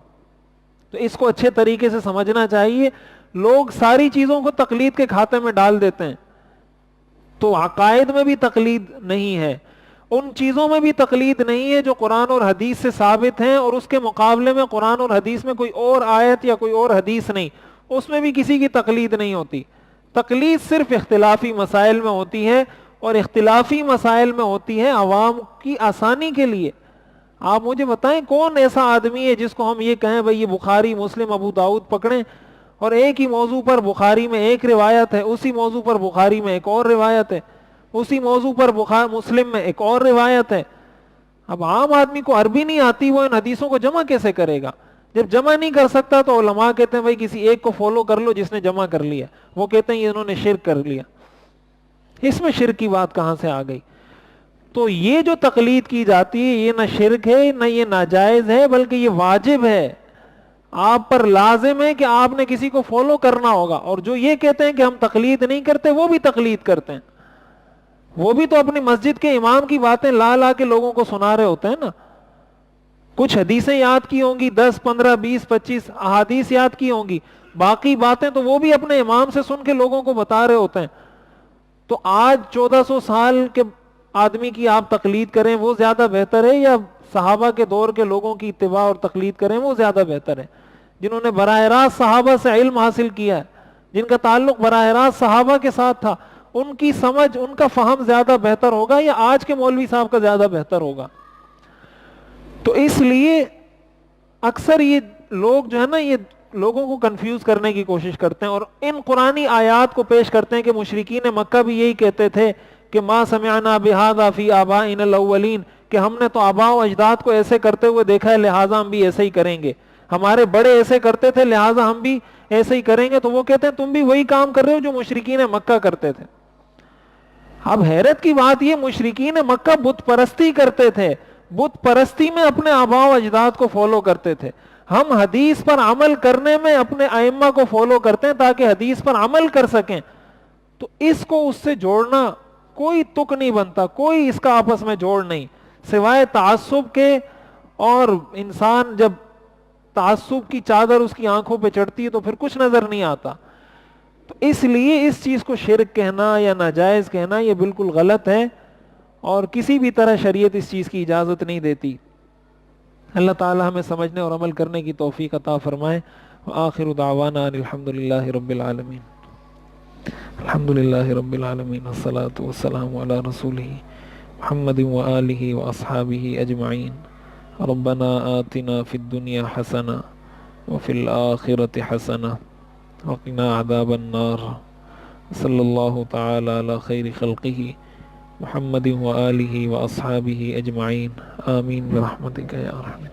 تو اس کو اچھے طریقے سے سمجھنا چاہیے۔ لوگ ساری چیزوں کو تقلید کے کھاتے میں ڈال دیتے ہیں، تو عقائد میں بھی تقلید نہیں ہے، ان چیزوں میں بھی تقلید نہیں ہے جو قرآن اور حدیث سے ثابت ہیں، اور اس کے مقابلے میں قرآن اور حدیث میں کوئی اور آیت یا کوئی اور حدیث نہیں، اس میں بھی کسی کی تقلید نہیں ہوتی۔ تقلید صرف اختلافی مسائل میں ہوتی ہے، اور اختلافی مسائل میں ہوتی ہے عوام کی آسانی کے لیے۔ آپ مجھے بتائیں کون ایسا آدمی ہے جس کو ہم یہ کہیں بھئی یہ بخاری، مسلم، ابو داؤد پکڑیں، اور ایک ہی موضوع پر بخاری میں ایک روایت ہے، اسی موضوع پر بخاری میں ایک اور روایت ہے، اسی موضوع پر مسلم میں ایک اور روایت ہے۔ اب عام آدمی کو عربی نہیں آتی، وہ ان حدیثوں کو جمع کیسے کرے گا؟ جب جمع نہیں کر سکتا تو علماء کہتے ہیں بھائی کسی ایک کو فالو کر لو جس نے جمع کر لیا، وہ کہتے ہیں یہ انہوں نے شرک کر لیا۔ اس میں شرک کی بات کہاں سے آ گئی؟ تو یہ جو تقلید کی جاتی ہے یہ نہ شرک ہے، نہ یہ ناجائز ہے، بلکہ یہ واجب ہے، آپ پر لازم ہے کہ آپ نے کسی کو فالو کرنا ہوگا۔ اور جو یہ کہتے ہیں کہ ہم تقلید نہیں کرتے وہ بھی تقلید کرتے ہیں، وہ بھی تو اپنی مسجد کے امام کی باتیں لا لا کے لوگوں کو سنا رہے ہوتے ہیں نا۔ کچھ حدیثیں یاد کی ہوں گی، 10 15 20 25 احادیث یاد کی ہوں گی، باقی باتیں تو وہ بھی اپنے امام سے سن کے لوگوں کو بتا رہے ہوتے ہیں۔ تو آج 1400 سال کے آدمی کی آپ تقلید کریں وہ زیادہ بہتر ہے، یا صحابہ کے دور کے لوگوں کی اتباع اور تقلید کریں وہ زیادہ بہتر ہے، جنہوں نے براہ راست صحابہ سے علم حاصل کیا ہے، جن کا تعلق براہ راست صحابہ کے ساتھ تھا؟ ان کی سمجھ، ان کا فہم زیادہ بہتر ہوگا یا آج کے مولوی صاحب کا زیادہ بہتر ہوگا؟ تو اس لیے اکثر یہ لوگ جو ہے نا یہ لوگوں کو کنفیوز کرنے کی کوشش کرتے ہیں، اور ان قرآنی آیات کو پیش کرتے ہیں کہ مشرکین مکہ بھی یہی کہتے تھے کہ ما سمعنا بہذا فی آبائنا الاولین، کہ ہم نے تو آباء و اجداد کو ایسے کرتے ہوئے دیکھا ہے لہٰذا ہم بھی ایسے ہی کریں گے، ہمارے بڑے ایسے کرتے تھے لہٰذا ہم بھی ایسے ہی کریں گے، تو وہ کہتے ہیں تم بھی وہی کام کر رہے ہو جو مشرکین مکہ کرتے تھے۔ اب حیرت کی بات یہ، مشرکین مکہ بت پرستی کرتے تھے، بت پرستی میں اپنے آباء و اجداد کو فالو کرتے تھے، ہم حدیث پر عمل کرنے میں اپنے ائمہ کو فالو کرتے ہیں تاکہ حدیث پر عمل کر سکیں۔ تو اس کو اس سے جوڑنا کوئی تک نہیں بنتا، کوئی اس کا آپس میں جوڑ نہیں سوائے تعصب کے، اور انسان جب تعصب کی چادر اس کی آنکھوں پہ چڑھتی ہے تو پھر کچھ نظر نہیں آتا۔ تو اس لیے اس چیز کو شرک کہنا یا ناجائز کہنا یہ بالکل غلط ہے، اور کسی بھی طرح شریعت اس چیز کی اجازت نہیں دیتی۔ اللہ تعالی ہمیں سمجھنے اور عمل کرنے کی توفیق عطا فرمائے۔ وآخر دعوانا ان الحمدللہ رب العالمین۔ الحمدللہ رب العالمین، والصلاة والسلام علی رسولہ محمد وآلہ واصحابہ اجمعین۔ ربنا آتنا فی الدنیا حسنہ وفی الآخرۃ حسنہ وقنا عذاب النار۔ صلی اللہ تعالی علی خیر خلقہ محمد وآلہ واصحابہ اجمعین، آمین برحمتک یا ارحم۔